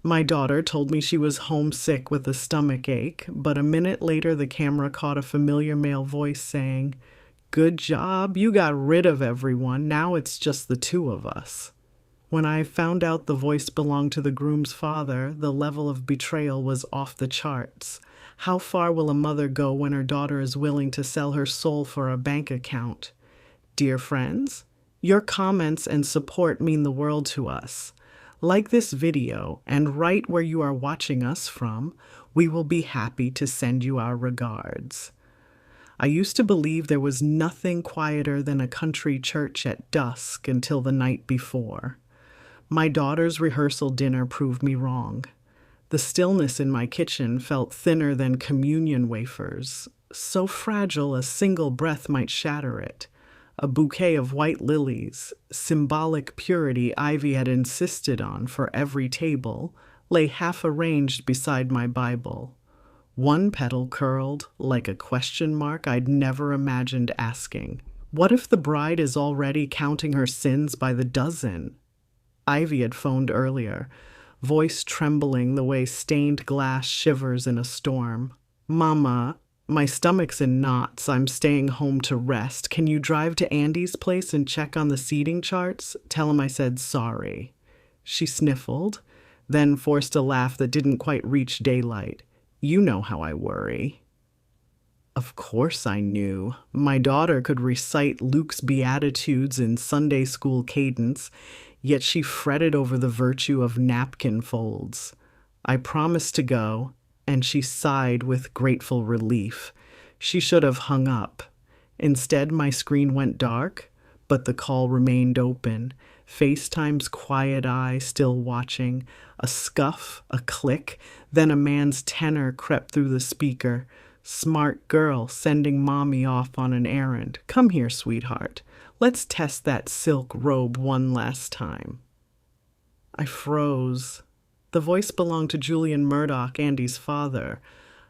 My daughter told me she was homesick with a stomach ache, but a minute later the camera caught a familiar male voice saying, "Good job, you got rid of everyone. Now it's just the two of us." When I found out the voice belonged to the groom's father, the level of betrayal was off the charts. How far will a mother go when her daughter is willing to sell her soul for a bank account? Dear friends, your comments and support mean the world to us. Like this video and write where you are watching us from. We will be happy to send you our regards. I used to believe there was nothing quieter than a country church at dusk until the night before. My daughter's rehearsal dinner proved me wrong. The stillness in my kitchen felt thinner than communion wafers, so fragile a single breath might shatter it. A bouquet of white lilies, symbolic purity Ivy had insisted on for every table, lay half arranged beside my Bible. One petal curled like a question mark I'd never imagined asking. What if the bride is already counting her sins by the dozen? Ivy had phoned earlier, voice trembling the way stained glass shivers in a storm. "Mama, my stomach's in knots. I'm staying home to rest. Can you drive to Andy's place and check on the seating charts? Tell him I said sorry." She sniffled, then forced a laugh that didn't quite reach daylight. "You know how I worry." Of course I knew. My daughter could recite Luke's Beatitudes in Sunday school cadence, yet she fretted over the virtue of napkin folds. I promised to go, and she sighed with grateful relief. She should have hung up. Instead, my screen went dark, but the call remained open. FaceTime's quiet eye still watching. A scuff, a click, then a man's tenor crept through the speaker. "Smart girl, sending mommy off on an errand. Come here, sweetheart. Let's test that silk robe one last time." I froze. The voice belonged to Julian Murdoch, Andy's father,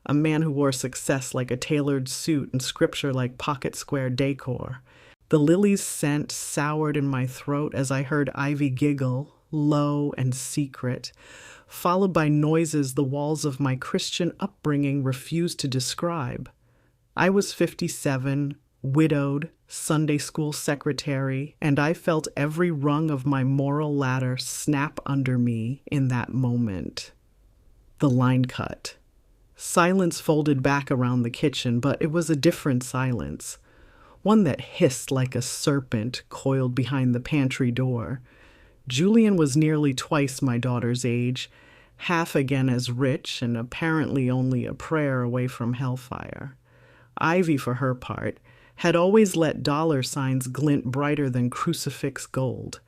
a man who wore success like a tailored suit and scripture like pocket square decor. The lily's scent soured in my throat as I heard Ivy giggle, low and secret, followed by noises the walls of my Christian upbringing refused to describe. I was 57, widowed, Sunday school secretary, and I felt every rung of my moral ladder snap under me in that moment. The line cut. Silence folded back around the kitchen, but it was a different silence, one that hissed like a serpent coiled behind the pantry door. Julian was nearly twice my daughter's age, half again as rich and apparently only a prayer away from hellfire. Ivy, for her part, had always let dollar signs glint brighter than crucifix gold.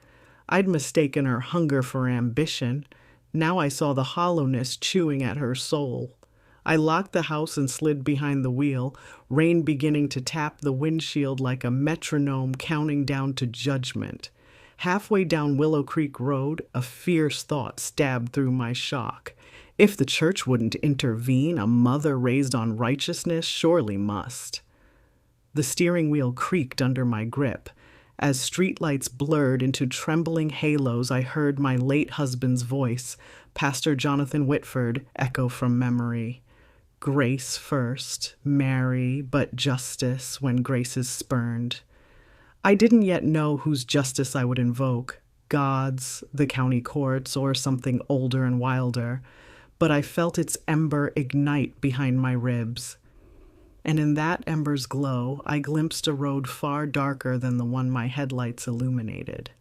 I'd mistaken her hunger for ambition. Now I saw the hollowness chewing at her soul. I locked the house and slid behind the wheel, rain beginning to tap the windshield like a metronome counting down to judgment. Halfway down Willow Creek Road, a fierce thought stabbed through my shock. If the church wouldn't intervene, a mother raised on righteousness surely must. The steering wheel creaked under my grip. As streetlights blurred into trembling halos, I heard my late husband's voice, Pastor Jonathan Whitford, echo from memory. Grace first, Mary, but justice when grace is spurned. I didn't yet know whose justice I would invoke, God's, the county courts, or something older and wilder, but I felt its ember ignite behind my ribs. And in that ember's glow, I glimpsed a road far darker than the one my headlights illuminated.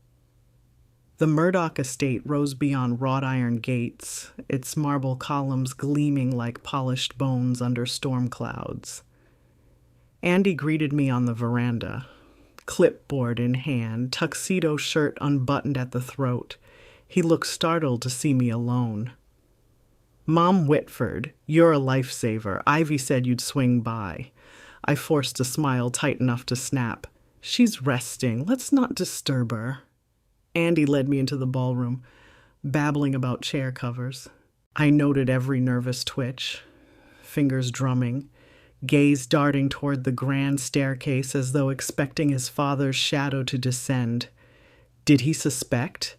The Murdoch estate rose beyond wrought iron gates, its marble columns gleaming like polished bones under storm clouds. Andy greeted me on the veranda, clipboard in hand, tuxedo shirt unbuttoned at the throat. He looked startled to see me alone. "Mom Whitford, you're a lifesaver. Ivy said you'd swing by." I forced a smile tight enough to snap. "She's resting. Let's not disturb her." Andy led me into the ballroom, babbling about chair covers. I noted every nervous twitch, fingers drumming, gaze darting toward the grand staircase as though expecting his father's shadow to descend. Did he suspect?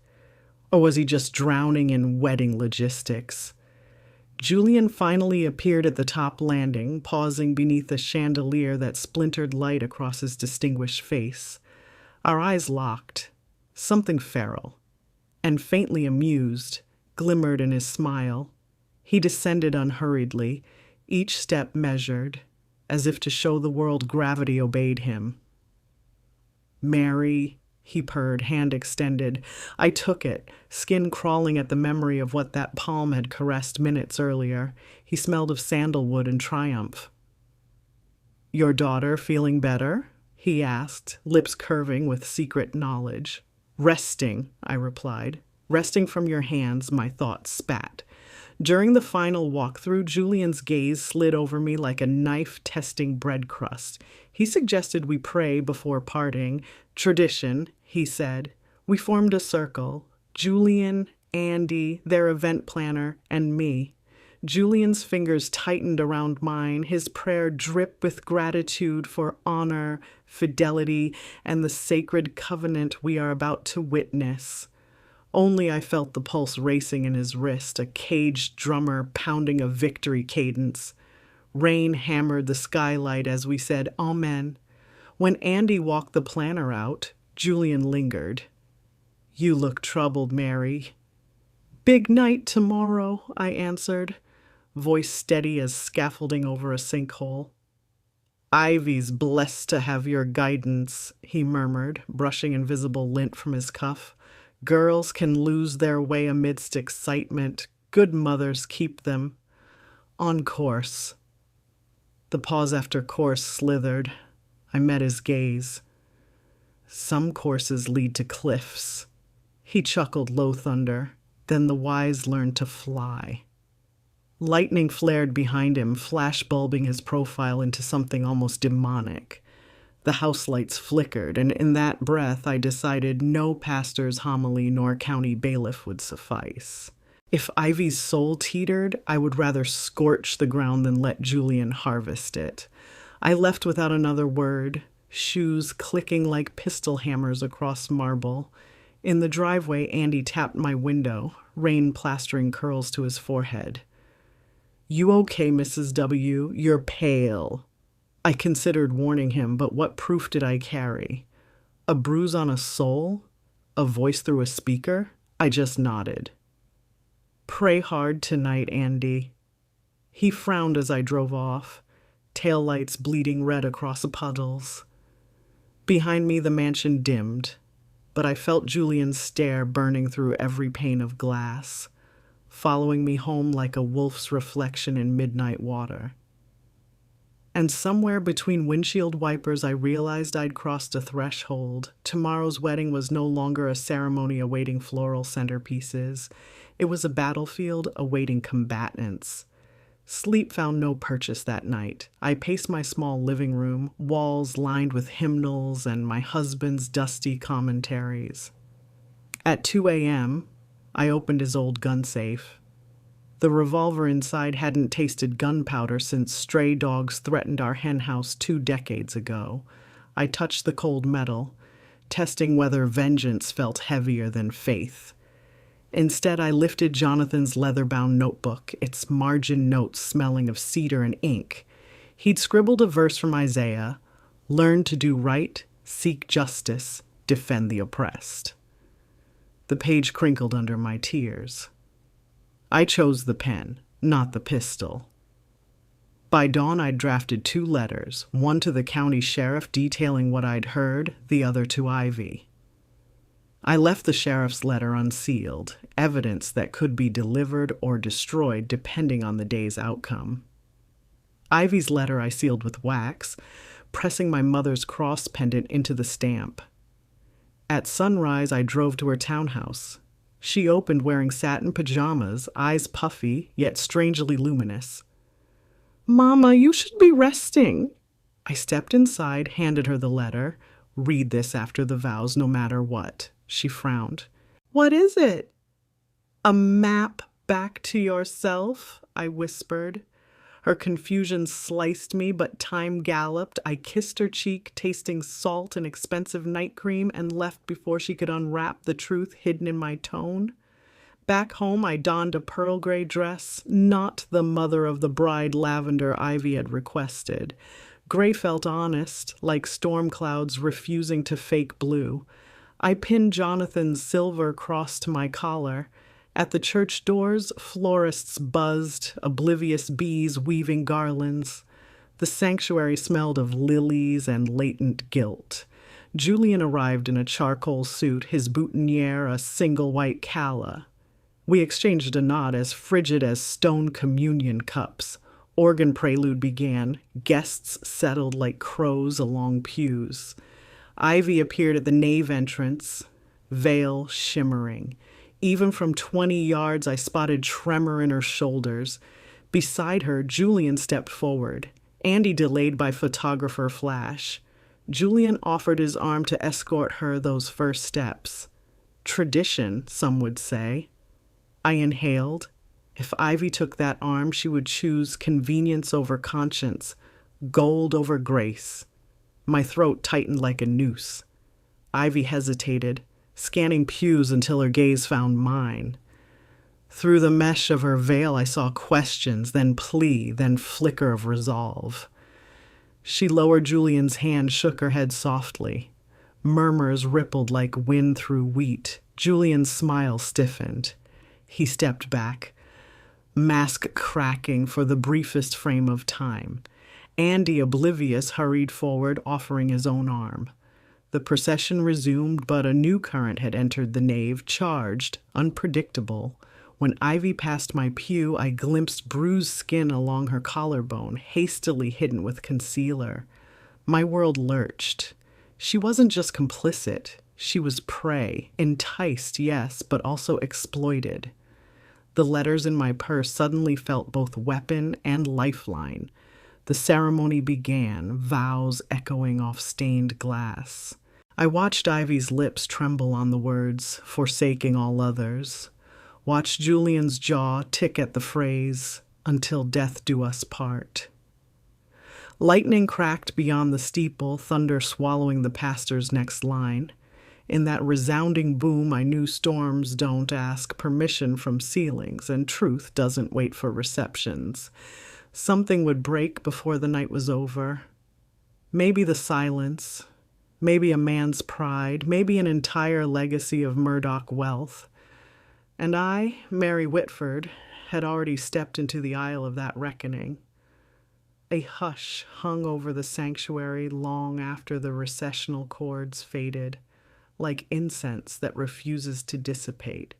Or was he just drowning in wedding logistics? Julian finally appeared at the top landing, pausing beneath a chandelier that splintered light across his distinguished face. Our eyes locked. Something feral and faintly amused glimmered in his smile. He descended unhurriedly, each step measured, as if to show the world gravity obeyed him. "Mary," he purred, hand extended. I took it, skin crawling at the memory of what that palm had caressed minutes earlier. He smelled of sandalwood and triumph. "Your daughter feeling better?" he asked, lips curving with secret knowledge. "Resting," I replied. "Resting from your hands," my thoughts spat. During the final walkthrough, Julian's gaze slid over me like a knife testing bread crust. He suggested we pray before parting. "Tradition," he said. We formed a circle. Julian, Andy, their event planner, and me. Julian's fingers tightened around mine, his prayer dripped with gratitude for honor, fidelity, and the sacred covenant we are about to witness. Only I felt the pulse racing in his wrist, a caged drummer pounding a victory cadence. Rain hammered the skylight as we said Amen. When Andy walked the planner out, Julian lingered. "You look troubled, Mary." "Big night tomorrow," I answered, voice steady as scaffolding over a sinkhole. "Ivy's blessed to have your guidance," he murmured, brushing invisible lint from his cuff. "Girls can lose their way amidst excitement. Good mothers keep them. On course." The pause after course slithered. I met his gaze. "Some courses lead to cliffs." He chuckled low thunder. "Then the wise learn to fly." Lightning flared behind him, flash bulbing his profile into something almost demonic. The house lights flickered, and in that breath I decided no pastor's homily nor county bailiff would suffice. If Ivy's soul teetered, I would rather scorch the ground than let Julian harvest it. I left without another word, shoes clicking like pistol hammers across marble. In the driveway, Andy tapped my window, rain plastering curls to his forehead. "You okay, Mrs. W? You're pale." I considered warning him, but what proof did I carry? A bruise on a sole? A voice through a speaker? I just nodded. "Pray hard tonight, Andy." He frowned as I drove off, taillights bleeding red across puddles. Behind me the mansion dimmed, but I felt Julian's stare burning through every pane of glass, following me home like a wolf's reflection in midnight water. And somewhere between windshield wipers, I realized I'd crossed a threshold. Tomorrow's wedding was no longer a ceremony awaiting floral centerpieces. It was a battlefield awaiting combatants. Sleep found no purchase that night. I paced my small living room, walls lined with hymnals and my husband's dusty commentaries. At 2 a.m., I opened his old gun safe. The revolver inside hadn't tasted gunpowder since stray dogs threatened our henhouse 2 decades ago. I touched the cold metal, testing whether vengeance felt heavier than faith. Instead, I lifted Jonathan's leather-bound notebook, its margin notes smelling of cedar and ink. He'd scribbled a verse from Isaiah, "Learn to do right, seek justice, defend the oppressed." The page crinkled under my tears. I chose the pen, not the pistol. By dawn, I'd drafted 2 letters, one to the county sheriff detailing what I'd heard, the other to Ivy. I left the sheriff's letter unsealed, evidence that could be delivered or destroyed depending on the day's outcome. Ivy's letter I sealed with wax, pressing my mother's cross pendant into the stamp. At sunrise, I drove to her townhouse. She opened wearing satin pajamas, eyes puffy, yet strangely luminous. "Mama, you should be resting." I stepped inside, handed her the letter. "Read this after the vows, no matter what." She frowned. "What is it?" "A map back to yourself," I whispered. Her confusion sliced me, but time galloped. I kissed her cheek, tasting salt and expensive night cream, and left before she could unwrap the truth hidden in my tone. Back home, I donned a pearl gray dress, not the mother of the bride lavender Ivy had requested. Gray felt honest, like storm clouds refusing to fake blue. I pinned Jonathan's silver cross to my collar. At the church doors, florists buzzed, oblivious bees weaving garlands. The sanctuary smelled of lilies and latent guilt. Julian arrived in a charcoal suit, his boutonniere a single white calla. We exchanged a nod as frigid as stone communion cups. Organ prelude began. Guests settled like crows along pews. Ivy appeared at the nave entrance, veil shimmering. Even from 20 yards, I spotted tremor in her shoulders. Beside her, Julian stepped forward. Andy delayed by photographer flash. Julian offered his arm to escort her those first steps. Tradition, some would say. I inhaled. If Ivy took that arm, she would choose convenience over conscience, gold over grace. My throat tightened like a noose. Ivy hesitated, scanning pews until her gaze found mine. Through the mesh of her veil, I saw questions, then plea, then flicker of resolve. She lowered Julian's hand, shook her head softly. Murmurs rippled like wind through wheat. Julian's smile stiffened. He stepped back, mask cracking for the briefest frame of time. Andy, oblivious, hurried forward, offering his own arm. The procession resumed, but a new current had entered the nave, charged, unpredictable. When Ivy passed my pew, I glimpsed bruised skin along her collarbone, hastily hidden with concealer. My world lurched. She wasn't just complicit. She was prey, enticed, yes, but also exploited. The letters in my purse suddenly felt both weapon and lifeline. The ceremony began, vows echoing off stained glass. I watched Ivy's lips tremble on the words, forsaking all others. Watched Julian's jaw tick at the phrase, until death do us part. Lightning cracked beyond the steeple, thunder swallowing the pastor's next line. In that resounding boom, I knew storms don't ask permission from ceilings, and truth doesn't wait for receptions. Something would break before the night was over. Maybe the silence, maybe a man's pride, maybe an entire legacy of Murdoch wealth. And I, Mary Whitford, had already stepped into the aisle of that reckoning. A hush hung over the sanctuary long after the recessional chords faded, like incense that refuses to dissipate.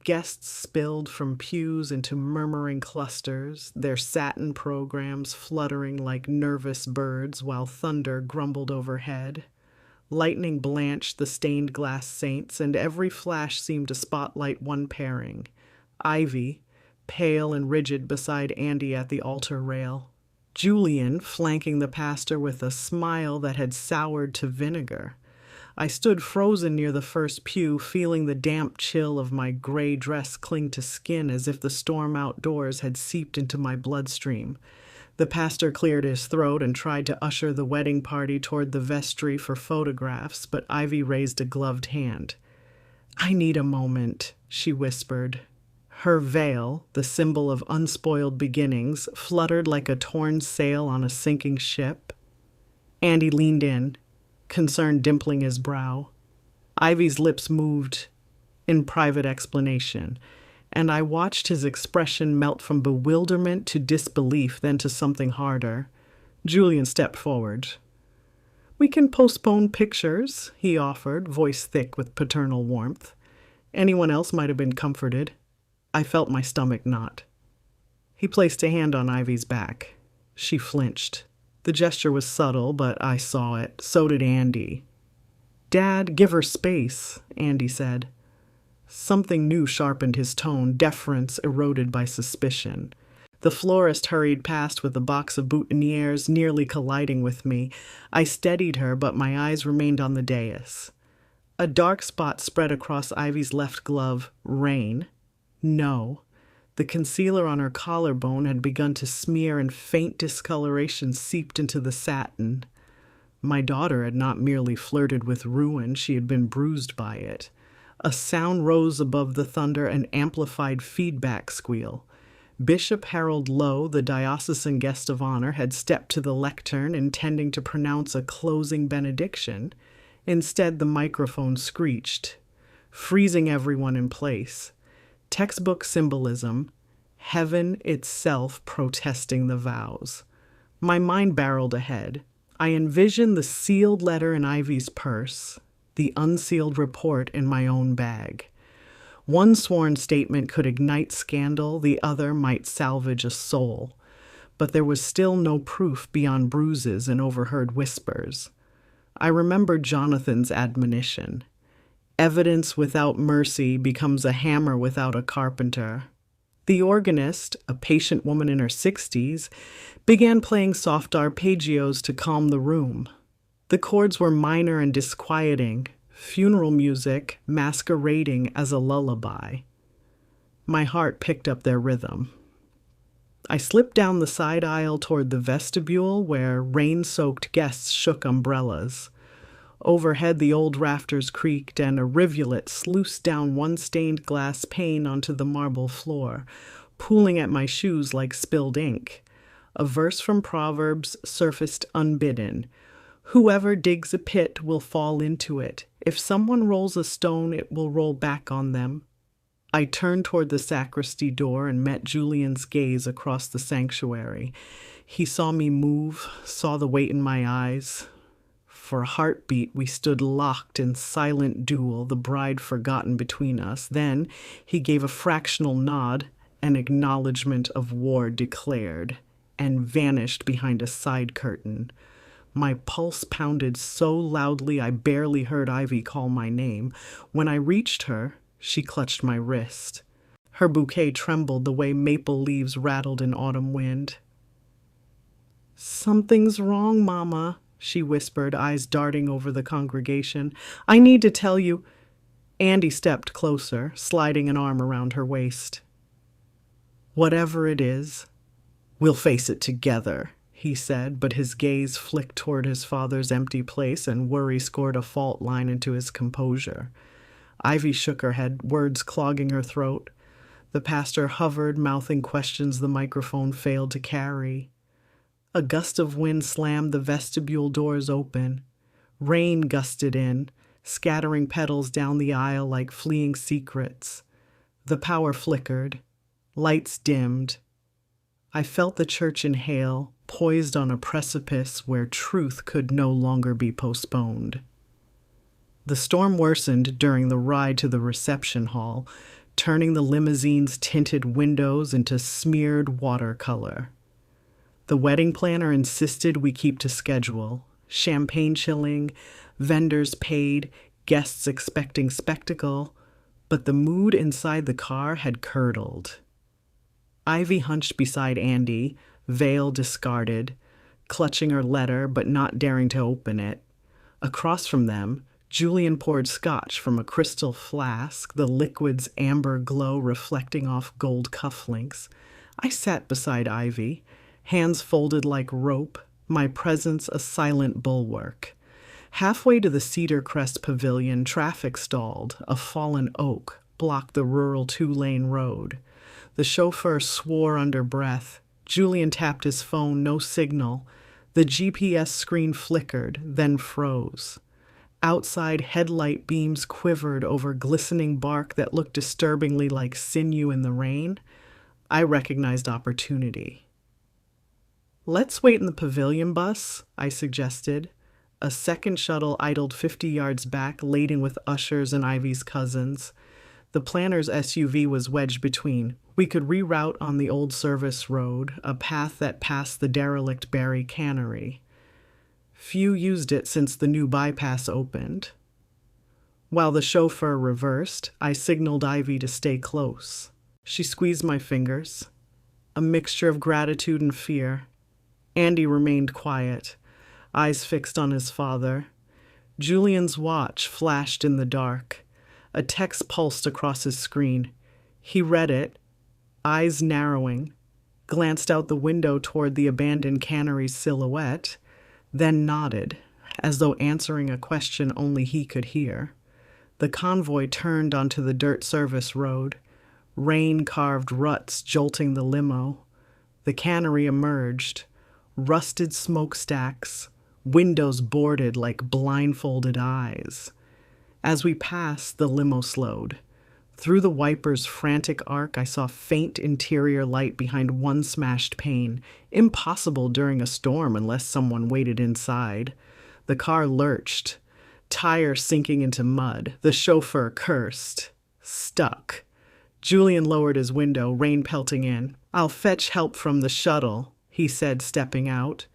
Guests spilled from pews into murmuring clusters, their satin programs fluttering like nervous birds while thunder grumbled overhead. Lightning blanched the stained glass saints, and every flash seemed to spotlight one pairing. Ivy, pale and rigid beside Andy at the altar rail. Julian, flanking the pastor with a smile that had soured to vinegar. I stood frozen near the first pew, feeling the damp chill of my gray dress cling to skin as if the storm outdoors had seeped into my bloodstream. The pastor cleared his throat and tried to usher the wedding party toward the vestry for photographs, but Ivy raised a gloved hand. "I need a moment," she whispered. Her veil, the symbol of unspoiled beginnings, fluttered like a torn sail on a sinking ship. Andy leaned in, concern dimpling his brow. Ivy's lips moved in private explanation, and I watched his expression melt from bewilderment to disbelief, then to something harder. Julian stepped forward. "We can postpone pictures," he offered, voice thick with paternal warmth. Anyone else might have been comforted. I felt my stomach knot. He placed a hand on Ivy's back. She flinched. The gesture was subtle, but I saw it. So did Andy. "Dad, give her space," Andy said. Something new sharpened his tone, deference eroded by suspicion. The florist hurried past with a box of boutonnieres, nearly colliding with me. I steadied her, but my eyes remained on the dais. A dark spot spread across Ivy's left glove. Rain? No. The concealer on her collarbone had begun to smear, and faint discoloration seeped into the satin. My daughter had not merely flirted with ruin, she had been bruised by it. A sound rose above the thunder, an amplified feedback squeal. Bishop Harold Lowe, the diocesan guest of honor, had stepped to the lectern intending to pronounce a closing benediction. Instead, the microphone screeched, freezing everyone in place. Textbook symbolism, heaven itself protesting the vows. My mind barreled ahead. I envisioned the sealed letter in Ivy's purse, the unsealed report in my own bag. One sworn statement could ignite scandal, the other might salvage a soul. But there was still no proof beyond bruises and overheard whispers. I remembered Jonathan's admonition. Evidence without mercy becomes a hammer without a carpenter. The organist, a patient woman in her 60s, began playing soft arpeggios to calm the room. The chords were minor and disquieting, funeral music masquerading as a lullaby. My heart picked up their rhythm. I slipped down the side aisle toward the vestibule where rain-soaked guests shook umbrellas. Overhead, the old rafters creaked, and a rivulet sluiced down one stained glass pane onto the marble floor, pooling at my shoes like spilled ink. A verse from Proverbs surfaced unbidden. Whoever digs a pit will fall into it. If someone rolls a stone, it will roll back on them. I turned toward the sacristy door and met Julian's gaze across the sanctuary. He saw me move, saw the weight in my eyes. For a heartbeat, we stood locked in silent duel, the bride forgotten between us. Then he gave a fractional nod, an acknowledgement of war declared, and vanished behind a side curtain. My pulse pounded so loudly I barely heard Ivy call my name. When I reached her, she clutched my wrist. Her bouquet trembled the way maple leaves rattled in autumn wind. "Something's wrong, Mama," she whispered, eyes darting over the congregation. "I need to tell you." Andy stepped closer, sliding an arm around her waist. "Whatever it is, we'll face it together," he said, but his gaze flicked toward his father's empty place, and worry scored a fault line into his composure. Ivy shook her head, words clogging her throat. The pastor hovered, mouthing questions the microphone failed to carry. A gust of wind slammed the vestibule doors open. Rain gusted in, scattering petals down the aisle like fleeing secrets. The power flickered. Lights dimmed. I felt the church inhale, poised on a precipice where truth could no longer be postponed. The storm worsened during the ride to the reception hall, turning the limousine's tinted windows into smeared watercolor. The wedding planner insisted we keep to schedule. Champagne chilling, vendors paid, guests expecting spectacle, but the mood inside the car had curdled. Ivy hunched beside Andy, veil discarded, clutching her letter but not daring to open it. Across from them, Julian poured scotch from a crystal flask, the liquid's amber glow reflecting off gold cufflinks. I sat beside Ivy, hands folded like rope, my presence a silent bulwark. Halfway to the Cedar Crest Pavilion, traffic stalled. A fallen oak blocked the rural two-lane road. The chauffeur swore under breath. Julian tapped his phone, no signal. The GPS screen flickered, then froze. Outside, headlight beams quivered over glistening bark that looked disturbingly like sinew in the rain. I recognized opportunity. "Let's wait in the pavilion bus," I suggested. A second shuttle idled 50 yards back, laden with ushers and Ivy's cousins. The planner's SUV was wedged between. We could reroute on the old service road, a path that passed the derelict Barry Cannery. Few used it since the new bypass opened. While the chauffeur reversed, I signaled Ivy to stay close. She squeezed my fingers, a mixture of gratitude and fear. Andy remained quiet, eyes fixed on his father. Julian's watch flashed in the dark. A text pulsed across his screen. He read it, eyes narrowing, glanced out the window toward the abandoned cannery's silhouette, then nodded, as though answering a question only he could hear. The convoy turned onto the dirt service road. Rain carved ruts jolting the limo. The cannery emerged. Rusted smokestacks, windows boarded like blindfolded eyes. As we passed, the limo slowed. Through the wiper's frantic arc, I saw faint interior light behind one smashed pane, impossible during a storm unless someone waited inside. The car lurched, tire sinking into mud. The chauffeur cursed. Stuck. Julian lowered his window, rain pelting in. "I'll fetch help from the shuttle," he said, stepping out.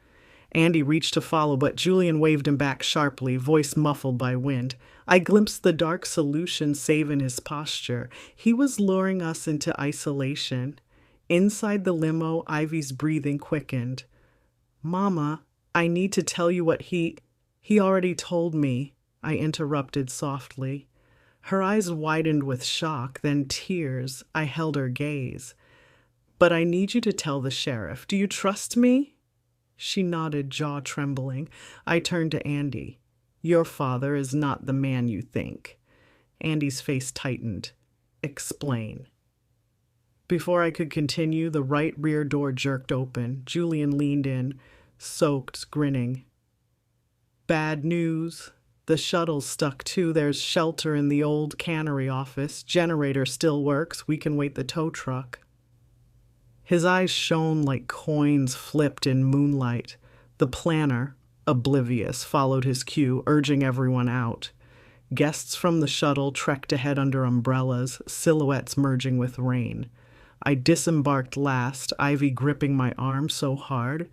Andy reached to follow, but Julian waved him back sharply, voice muffled by wind. I glimpsed the dark solution save in his posture. He was luring us into isolation. Inside the limo, Ivy's breathing quickened. "Mama, I need to tell you what he already told me," I interrupted softly. Her eyes widened with shock, then tears. I held her gaze. "But I need you to tell the sheriff. Do you trust me?" She nodded, jaw trembling. I turned to Andy. "Your father is not the man you think." Andy's face tightened. "Explain." Before I could continue, the right rear door jerked open. Julian leaned in, soaked, grinning. "Bad news. The shuttle's stuck too. There's shelter in the old cannery office. Generator still works. We can wait the tow truck." His eyes shone like coins flipped in moonlight. The planner, oblivious, followed his cue, urging everyone out. Guests from the shuttle trekked ahead under umbrellas, silhouettes merging with rain. I disembarked last, Ivy gripping my arm so hard.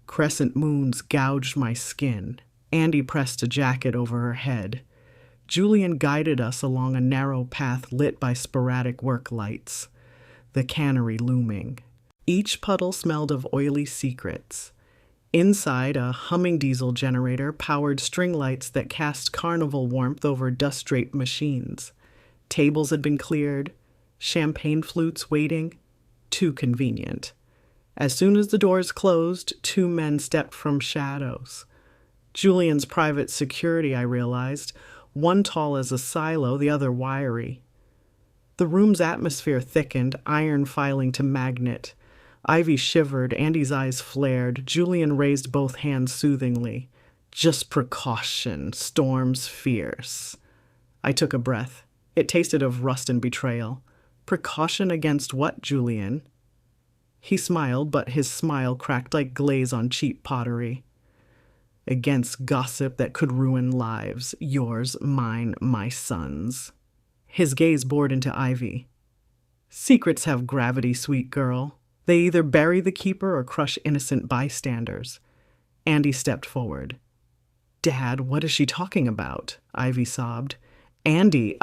Crescent moons gouged my skin. Andy pressed a jacket over her head. Julian guided us along a narrow path lit by sporadic work lights. The cannery looming. Each puddle smelled of oily secrets. Inside, a humming diesel generator powered string lights that cast carnival warmth over dust-draped machines. Tables had been cleared, champagne flutes waiting. Too convenient. As soon as the doors closed, two men stepped from shadows. Julian's private security, I realized, one tall as a silo, the other wiry. The room's atmosphere thickened, iron filing to magnet. Ivy shivered, Andy's eyes flared. Julian raised both hands soothingly. "Just precaution, storm's fierce." I took a breath. It tasted of rust and betrayal. "Precaution against what, Julian?" He smiled, but his smile cracked like glaze on cheap pottery. "Against gossip that could ruin lives. Yours, mine, my son's." His gaze bored into Ivy. "Secrets have gravity, sweet girl. They either bury the keeper or crush innocent bystanders." Andy stepped forward. "Dad, what is she talking about?" Ivy sobbed. "Andy,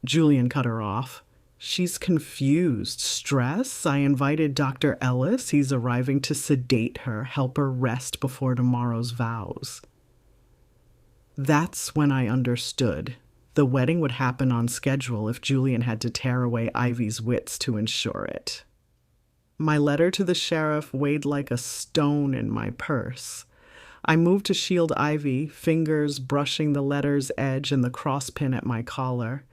Julian cut her off. "She's confused. Stress? I invited Dr. Ellis. He's arriving to sedate her, help her rest before tomorrow's vows." That's when I understood. The wedding would happen on schedule if Julian had to tear away Ivy's wits to ensure it. My letter to the sheriff weighed like a stone in my purse. I moved to shield Ivy, fingers brushing the letter's edge and the crosspin at my collar.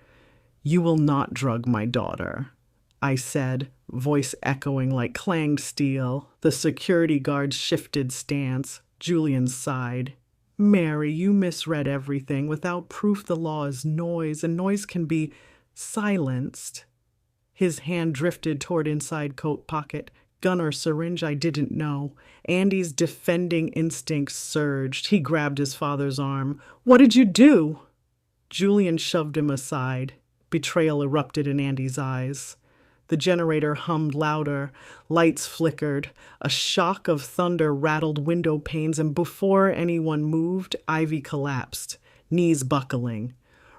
"You will not drug my daughter," I said, voice echoing like clanged steel. The security guard shifted stance. Julian sighed. "Mary, you misread everything. Without proof, the law is noise, and noise can be silenced." His hand drifted toward inside coat pocket. Gun or syringe, I didn't know. Andy's defending instinct surged. He grabbed his father's arm. "What did you do?" Julian shoved him aside. Betrayal erupted in Andy's eyes. The generator hummed louder. Lights flickered. A shock of thunder rattled window panes, and before anyone moved, Ivy collapsed, knees buckling.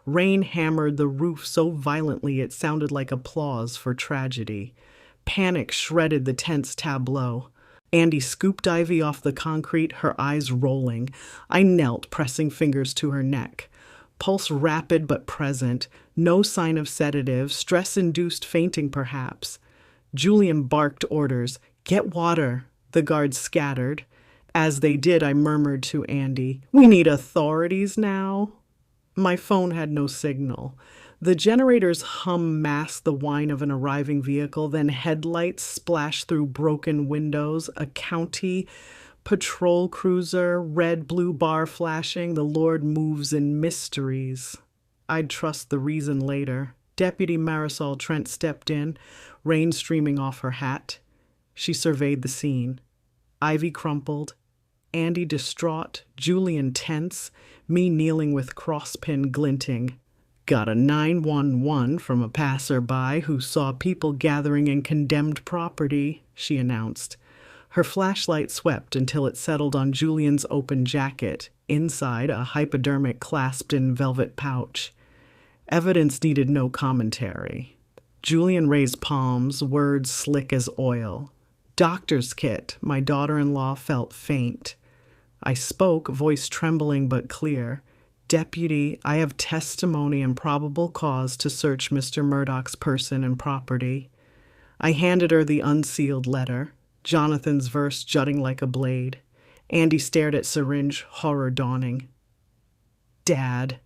Rain hammered the roof so violently it sounded like applause for tragedy. Panic shredded the tense tableau. Andy scooped Ivy off the concrete, her eyes rolling. I knelt, pressing fingers to her neck. Pulse rapid but present. No sign of sedative, stress-induced fainting perhaps. Julian barked orders. "Get water." The guards scattered. As they did, I murmured to Andy, "We need authorities now." My phone had no signal. The generator's hum masked the whine of an arriving vehicle, then headlights splashed through broken windows, a county patrol cruiser, red-blue bar flashing. The Lord moves in mysteries. I'd trust the reason later. Deputy Marisol Trent stepped in, rain streaming off her hat. She surveyed the scene. Ivy crumpled, Andy distraught, Julian tense, me kneeling with crosspin glinting. Got a 911 from a passerby who saw people gathering in condemned property, she announced. Her flashlight swept until it settled on Julian's open jacket, inside a hypodermic clasped in velvet pouch. Evidence needed no commentary. Julian raised palms, words slick as oil. Doctor's kit. My daughter-in-law felt faint. I spoke, voice trembling but clear. Deputy, I have testimony and probable cause to search Mr. Murdoch's person and property. I handed her the unsealed letter, Jonathan's verse jutting like a blade. Andy stared at syringe, horror dawning. Dad,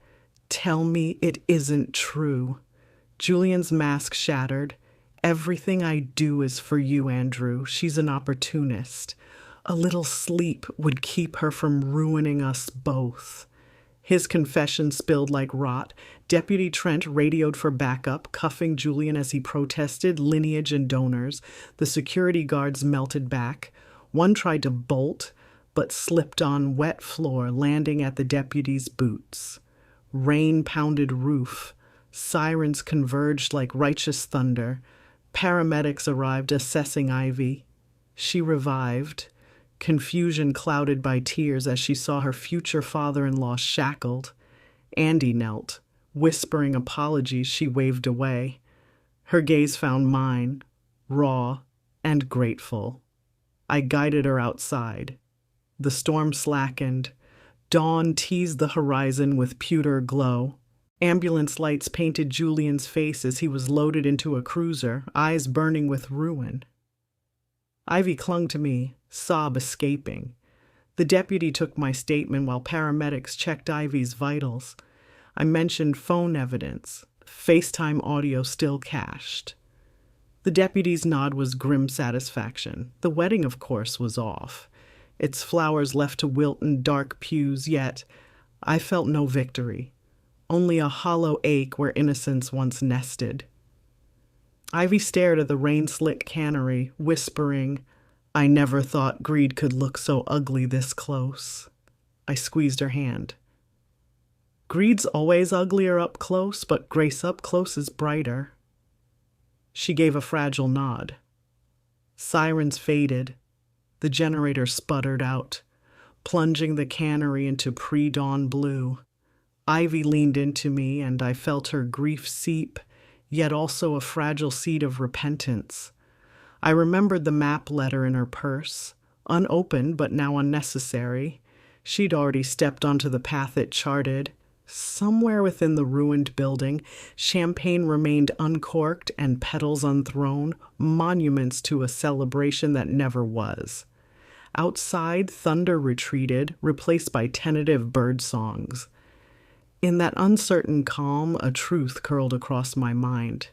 tell me it isn't true. Julian's mask shattered. Everything I do is for you, Andrew. She's an opportunist. A little sleep would keep her from ruining us both. His confession spilled like rot. Deputy Trent radioed for backup, cuffing Julian as he protested lineage and donors. The security guards melted back. One tried to bolt, but slipped on wet floor, landing at the deputy's boots. Rain pounded roof. Sirens converged like righteous thunder. Paramedics arrived, assessing Ivy. She revived, confusion clouded by tears as she saw her future father-in-law shackled. Andy knelt, whispering apologies she waved away. Her gaze found mine, raw and grateful. I guided her outside. The storm slackened. Dawn teased the horizon with pewter glow. Ambulance lights painted Julian's face as he was loaded into a cruiser, eyes burning with ruin. Ivy clung to me, sob escaping. The deputy took my statement while paramedics checked Ivy's vitals. I mentioned phone evidence, FaceTime audio still cached. The deputy's nod was grim satisfaction. The wedding, of course, was off. Its flowers left to wilt in dark pews, yet I felt no victory. Only a hollow ache where innocence once nested. Ivy stared at the rain-slick cannery, whispering, I never thought greed could look so ugly this close. I squeezed her hand. Greed's always uglier up close, but grace up close is brighter. She gave a fragile nod. Sirens faded. The generator sputtered out, plunging the cannery into pre-dawn blue. Ivy leaned into me, and I felt her grief seep, yet also a fragile seed of repentance. I remembered the map letter in her purse, unopened but now unnecessary. She'd already stepped onto the path it charted. Somewhere within the ruined building, champagne remained uncorked and petals unthrown, monuments to a celebration that never was. Outside, thunder retreated, replaced by tentative bird songs. In that uncertain calm, a truth curled across my mind.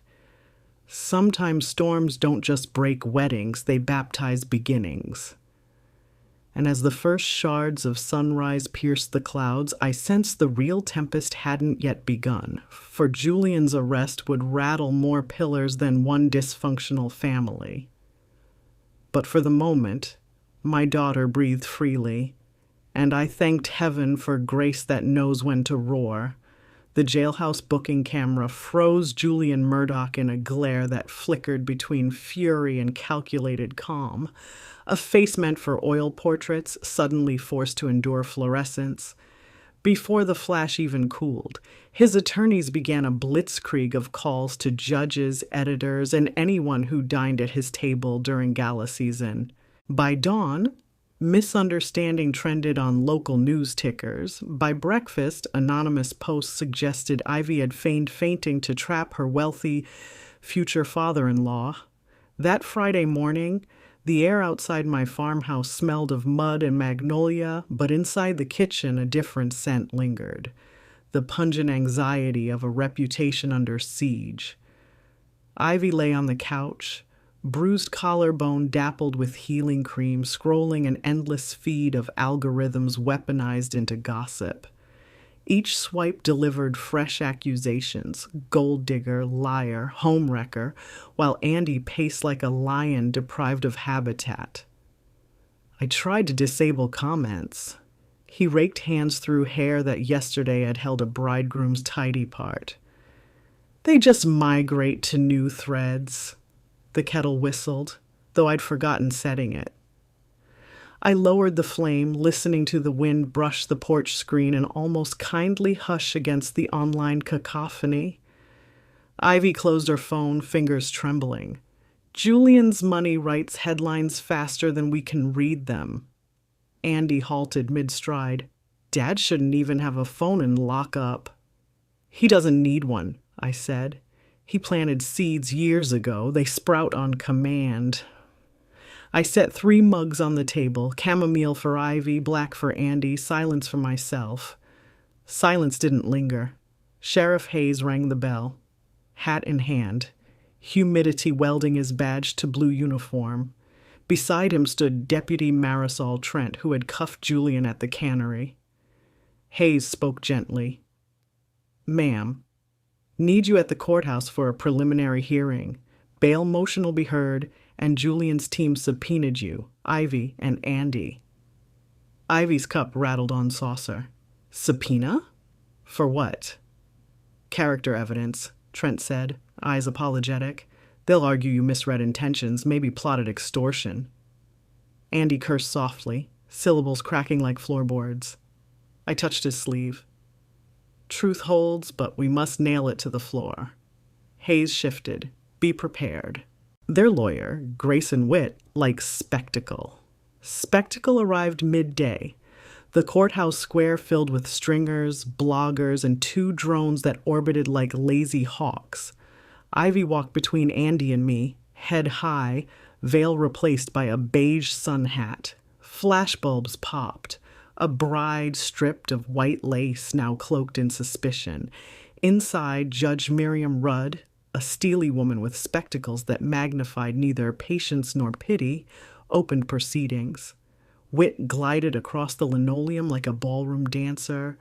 Sometimes storms don't just break weddings, they baptize beginnings. And as the first shards of sunrise pierced the clouds, I sensed the real tempest hadn't yet begun, for Julian's arrest would rattle more pillars than one dysfunctional family. But for the moment, my daughter breathed freely, and I thanked heaven for grace that knows when to roar. The jailhouse booking camera froze Julian Murdoch in a glare that flickered between fury and calculated calm. A face meant for oil portraits, suddenly forced to endure fluorescence. Before the flash even cooled, his attorneys began a blitzkrieg of calls to judges, editors, and anyone who dined at his table during gala season. By dawn, misunderstanding trended on local news tickers. By breakfast, anonymous posts suggested Ivy had feigned fainting to trap her wealthy future father-in-law. That Friday morning, the air outside my farmhouse smelled of mud and magnolia, but inside the kitchen a different scent lingered. the pungent anxiety of a reputation under siege. Ivy lay on the couch, bruised collarbone dappled with healing cream, scrolling an endless feed of algorithms weaponized into gossip. Each swipe delivered fresh accusations: gold digger, liar, homewrecker, while Andy paced like a lion deprived of habitat. I tried to disable comments. He raked hands through hair that yesterday had held a bridegroom's tidy part. They just migrate to new threads. The kettle whistled, though I'd forgotten setting it. I lowered the flame, listening to the wind brush the porch screen and almost kindly hush against the online cacophony. Ivy closed her phone, fingers trembling. Julian's money writes headlines faster than we can read them. Andy halted mid-stride. Dad shouldn't even have a phone in lockup. He doesn't need one, I said. He planted seeds years ago. They sprout on command. I set 3 mugs on the table, chamomile for Ivy, black for Andy, silence for myself. Silence didn't linger. Sheriff Hayes rang the bell, hat in hand, humidity welding his badge to blue uniform. Beside him stood Deputy Marisol Trent, who had cuffed Julian at the cannery. Hayes spoke gently. Ma'am, need you at the courthouse for a preliminary hearing. Bail motion will be heard, and Julian's team subpoenaed you, Ivy and Andy. Ivy's cup rattled on saucer. Subpoena? For what? Character evidence, Trent said, eyes apologetic. They'll argue you misread intentions, maybe plotted extortion. Andy cursed softly, syllables cracking like floorboards. I touched his sleeve. Truth holds, but we must nail it to the floor. Hayes shifted. Be prepared. Their lawyer, Grayson Witt, likes spectacle. Spectacle arrived midday. The courthouse square filled with stringers, bloggers, and 2 drones that orbited like lazy hawks. Ivy walked between Andy and me, head high, veil replaced by a beige sun hat. Flashbulbs popped. A bride stripped of white lace now cloaked in suspicion. Inside, Judge Miriam Rudd, a steely woman with spectacles that magnified neither patience nor pity, opened proceedings. Witt glided across the linoleum like a ballroom dancer,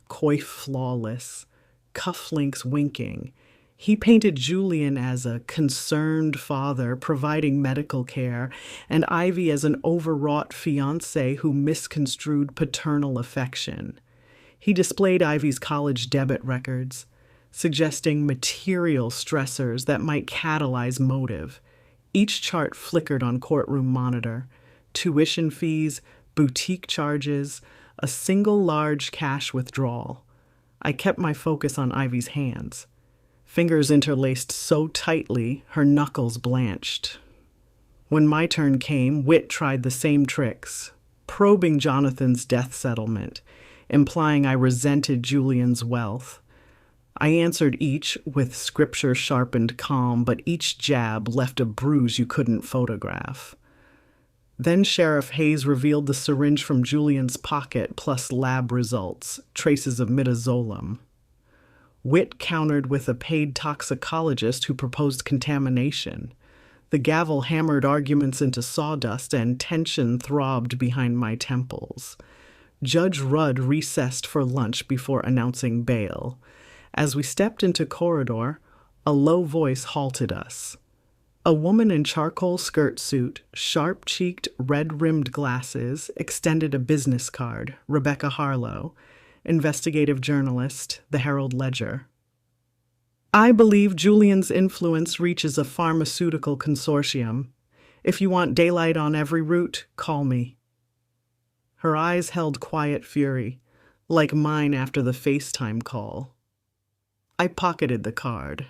coif flawless, cufflinks winking. He painted Julian as a concerned father providing medical care, and Ivy as an overwrought fiancé who misconstrued paternal affection. He displayed Ivy's college debit records, suggesting material stressors that might catalyze motive. Each chart flickered on courtroom monitor. Tuition fees, boutique charges, a single large cash withdrawal. I kept my focus on Ivy's hands. Fingers interlaced so tightly, her knuckles blanched. When my turn came, Witt tried the same tricks, probing Jonathan's death settlement, implying I resented Julian's wealth. I answered each with scripture-sharpened calm, but each jab left a bruise you couldn't photograph. Then Sheriff Hayes revealed the syringe from Julian's pocket plus lab results, traces of midazolam. Witt countered with a paid toxicologist who proposed contamination. The gavel hammered arguments into sawdust and tension throbbed behind my temples. Judge Rudd recessed for lunch before announcing bail. As we stepped into corridor, a low voice halted us. A woman in charcoal skirt suit, sharp-cheeked, red-rimmed glasses, extended a business card, Rebecca Harlow, investigative journalist, the Herald Ledger. I believe Julian's influence reaches a pharmaceutical consortium. If you want daylight on every route, call me. Her eyes held quiet fury, like mine after the FaceTime call. I pocketed the card.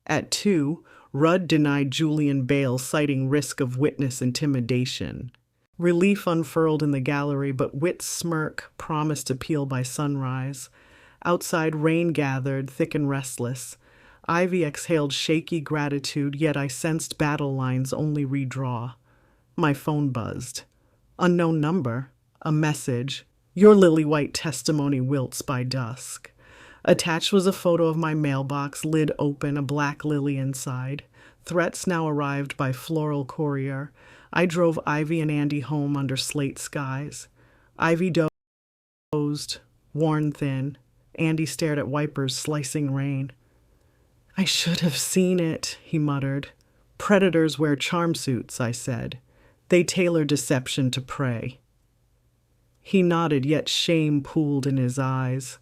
At 2, Rudd denied Julian bail, citing risk of witness intimidation. Relief unfurled in the gallery, but Witt's smirk promised appeal by sunrise. Outside, rain gathered, thick and restless. Ivy exhaled shaky gratitude, yet I sensed battle lines only redraw. My phone buzzed. Unknown number. A message. Your lily white testimony wilts by dusk. Attached was a photo of my mailbox, lid open, a black lily inside. Threats now arrived by floral courier. I drove Ivy and Andy home under slate skies. Ivy dozed, worn thin. Andy stared at wipers slicing rain. I should have seen it, he muttered. Predators wear charm suits, I said. They tailor deception to prey. He nodded, yet shame pooled in his eyes.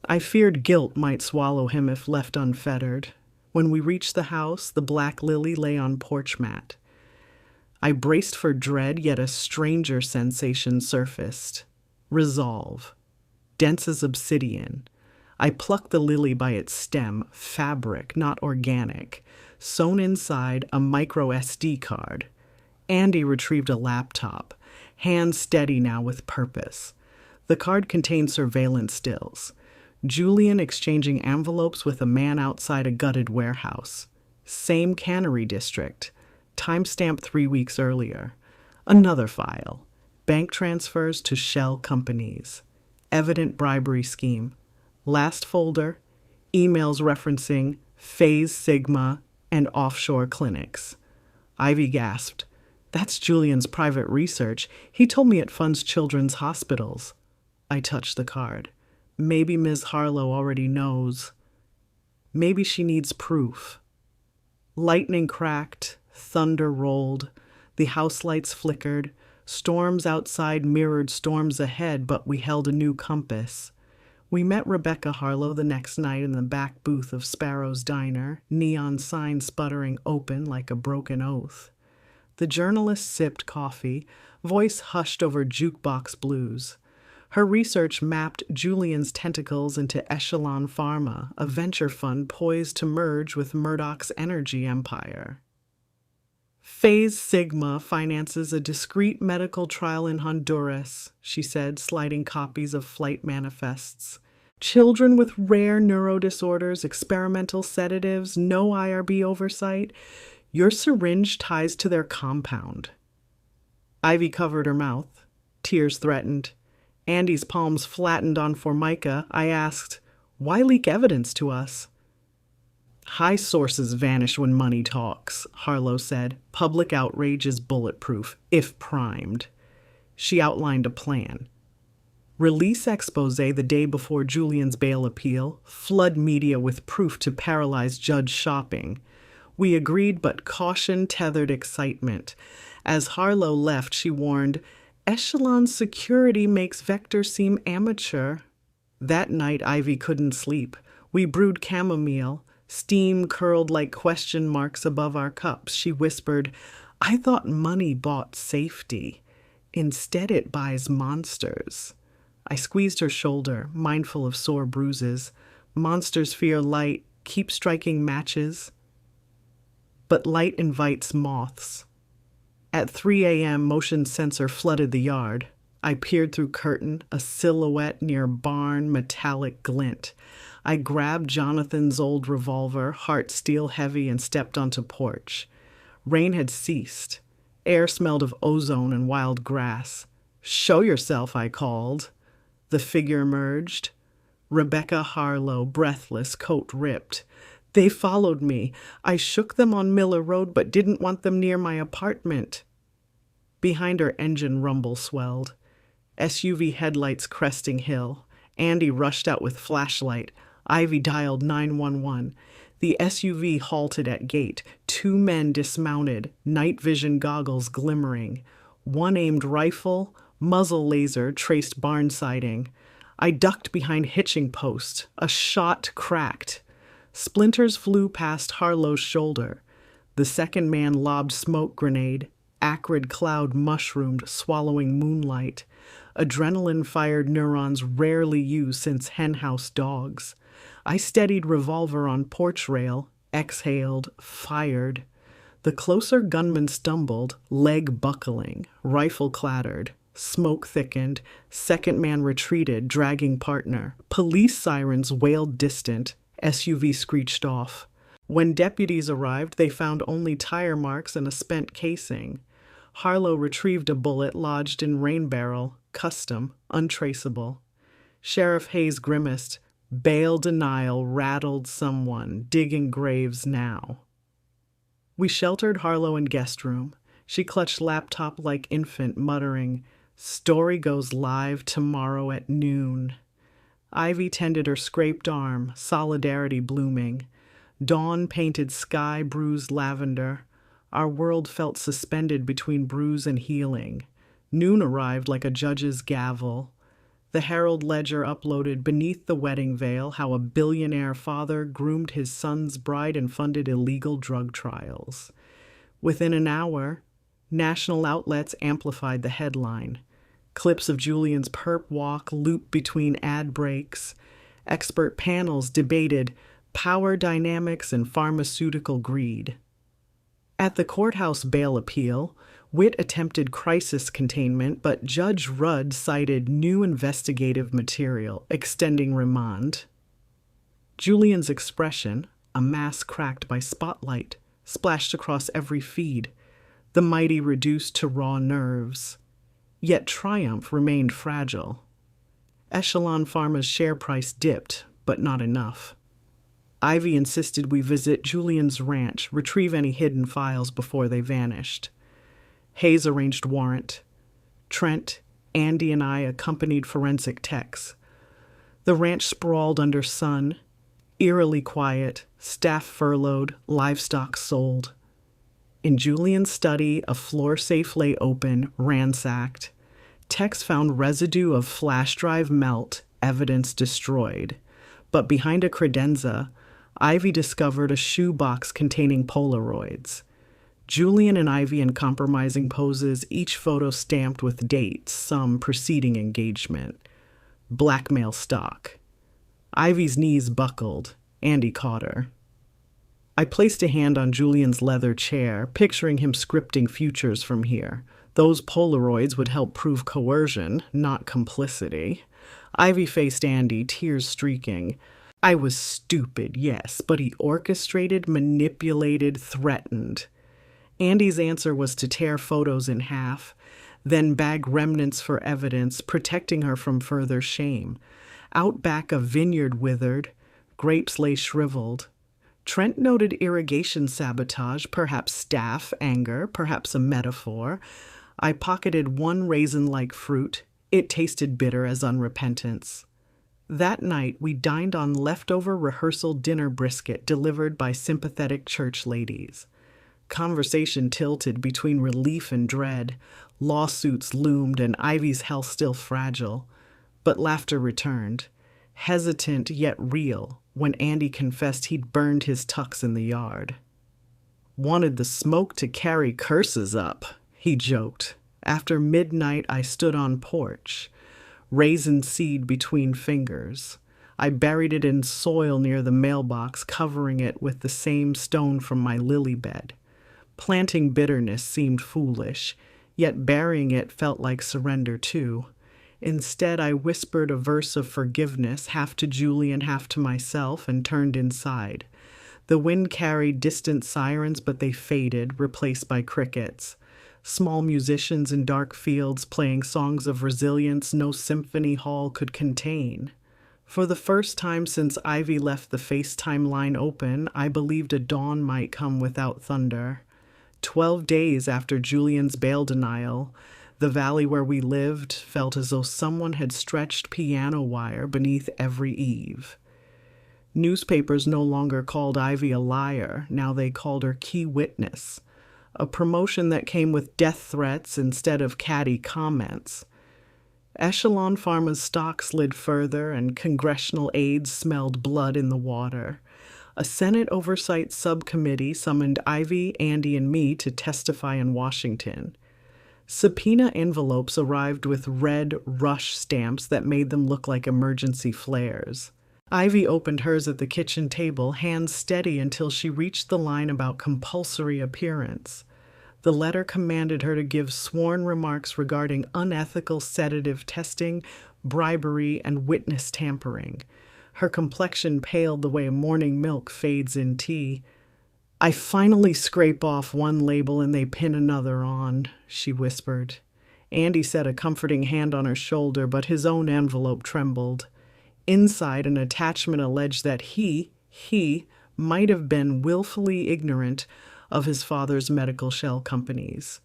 I feared guilt might swallow him if left unfettered. When we reached the house, the black lily lay on porch mat. I braced for dread, yet a stranger sensation surfaced. Resolve. Dense as obsidian. I plucked the lily by its stem, fabric, not organic. Sewn inside, a micro SD card. Andy retrieved a laptop, hands steady now with purpose. The card contained surveillance stills. Julian exchanging envelopes with a man outside a gutted warehouse. Same cannery district. Timestamp 3 weeks earlier. Another file. Bank transfers to shell companies. Evident bribery scheme. Last folder. Emails referencing Phase Sigma and offshore clinics. Ivy gasped. That's Julian's private research. He told me it funds children's hospitals. I touched the card. Maybe Ms. Harlow already knows. Maybe she needs proof. Lightning cracked, thunder rolled, the house lights flickered, storms outside mirrored storms ahead, but we held a new compass. We met Rebecca Harlow the next night in the back booth of Sparrow's Diner, neon sign sputtering open like a broken oath. The journalist sipped coffee, voice hushed over jukebox blues. Her research mapped Julian's tentacles into Echelon Pharma, a venture fund poised to merge with Murdoch's energy empire. Phase Sigma finances a discreet medical trial in Honduras, she said, sliding copies of flight manifests. Children with rare neurodisorders, experimental sedatives, no IRB oversight. Your syringe ties to their compound. Ivy covered her mouth. Tears threatened. Andy's palms flattened on Formica. I asked, why leak evidence to us? High sources vanish when money talks, Harlow said. Public outrage is bulletproof, if primed. She outlined a plan. Release expose the day before Julian's bail appeal, flood media with proof to paralyze judge shopping. We agreed, but caution tethered excitement. As Harlow left, she warned, Echelon's security makes Vector seem amateur. That night, Ivy couldn't sleep. We brewed chamomile. Steam curled like question marks above our cups. She whispered, I thought money bought safety. Instead, it buys monsters. I squeezed her shoulder, mindful of sore bruises. Monsters fear light, keep striking matches. But light invites moths. At 3 a.m., motion sensor flooded the yard. I peered through curtain, a silhouette near barn, metallic glint. I grabbed Jonathan's old revolver, heart steel heavy, and stepped onto porch. Rain had ceased. Air smelled of ozone and wild grass. Show yourself, I called. The figure emerged. Rebecca Harlow, breathless, coat ripped. They followed me. I shook them on Miller Road, but didn't want them near my apartment. Behind her, engine rumble swelled. SUV headlights cresting hill. Andy rushed out with flashlight. Ivy dialed 911. The SUV halted at gate. 2 men dismounted, night vision goggles glimmering. One aimed rifle, muzzle laser traced barn siding. I ducked behind hitching post. A shot cracked. Splinters flew past Harlow's shoulder. The second man lobbed smoke grenade. Acrid cloud mushroomed, swallowing moonlight. Adrenaline-fired neurons rarely used since henhouse dogs. I steadied revolver on porch rail, exhaled, fired. The closer gunman stumbled, leg buckling, rifle clattered. Smoke thickened. Second man retreated, dragging partner. Police sirens wailed distant. SUV screeched off. When deputies arrived, they found only tire marks and a spent casing. Harlow retrieved a bullet lodged in rain barrel, custom, untraceable. Sheriff Hayes grimaced. Bail denial rattled someone, digging graves now. We sheltered Harlow in guest room. She clutched laptop like infant, muttering, "Story goes live tomorrow at noon." Ivy tended her scraped arm, solidarity blooming. Dawn painted sky bruised lavender. Our world felt suspended between bruise and healing. Noon arrived like a judge's gavel. The Herald Ledger uploaded beneath the wedding veil how a billionaire father groomed his son's bride and funded illegal drug trials. Within an hour, national outlets amplified the headline. Clips of Julian's perp walk looped between ad breaks. Expert panels debated power dynamics and pharmaceutical greed. At the courthouse bail appeal, Witt attempted crisis containment, but Judge Rudd cited new investigative material, extending remand. Julian's expression, a mask cracked by spotlight, splashed across every feed, the mighty reduced to raw nerves. Yet triumph remained fragile. Echelon Pharma's share price dipped, but not enough. Ivy insisted we visit Julian's ranch, retrieve any hidden files before they vanished. Hayes arranged warrant. Trent, Andy, and I accompanied forensic techs. The ranch sprawled under sun, eerily quiet, staff furloughed, livestock sold. In Julian's study, a floor safe lay open, ransacked. Techs found residue of flash drive melt, evidence destroyed. But behind a credenza, Ivy discovered a shoebox containing Polaroids. Julian and Ivy in compromising poses, each photo stamped with dates, some preceding engagement. Blackmail stock. Ivy's knees buckled. Andy caught her. I placed a hand on Julian's leather chair, picturing him scripting futures from here. Those Polaroids would help prove coercion, not complicity. Ivy faced Andy, tears streaking. I was stupid, yes, but he orchestrated, manipulated, threatened. Andy's answer was to tear photos in half, then bag remnants for evidence, protecting her from further shame. Out back, a vineyard withered, grapes lay shriveled. Trent noted irrigation sabotage, perhaps staff, anger, perhaps a metaphor. I pocketed one raisin-like fruit. It tasted bitter as unrepentance. That night, we dined on leftover rehearsal dinner brisket delivered by sympathetic church ladies. Conversation tilted between relief and dread. Lawsuits loomed and Ivy's health still fragile. But laughter returned, hesitant yet real, when Andy confessed he'd burned his tux in the yard. Wanted the smoke to carry curses up, he joked. After midnight, I stood on porch, raisin seed between fingers. I buried it in soil near the mailbox, covering it with the same stone from my lily bed. Planting bitterness seemed foolish, yet burying it felt like surrender too. Instead, I whispered a verse of forgiveness, half to Julian, half to myself, and turned inside. The wind carried distant sirens, but they faded, replaced by crickets. Small musicians in dark fields playing songs of resilience no symphony hall could contain. For the first time since Ivy left the FaceTime line open, I believed a dawn might come without thunder. 12 days after Julian's bail denial, the valley where we lived felt as though someone had stretched piano wire beneath every eave. Newspapers no longer called Ivy a liar, now they called her key witness, a promotion that came with death threats instead of catty comments. Echelon Pharma's stock slid further, and congressional aides smelled blood in the water. A Senate Oversight Subcommittee summoned Ivy, Andy, and me to testify in Washington. Subpoena envelopes arrived with red rush stamps that made them look like emergency flares. Ivy opened hers at the kitchen table, hands steady until she reached the line about compulsory appearance. The letter commanded her to give sworn remarks regarding unethical sedative testing, bribery, and witness tampering. Her complexion paled the way morning milk fades in tea. I finally scrape off one label and they pin another on, she whispered. Andy set a comforting hand on her shoulder, but his own envelope trembled. Inside, an attachment alleged that he might have been willfully ignorant of his father's medical shell companies.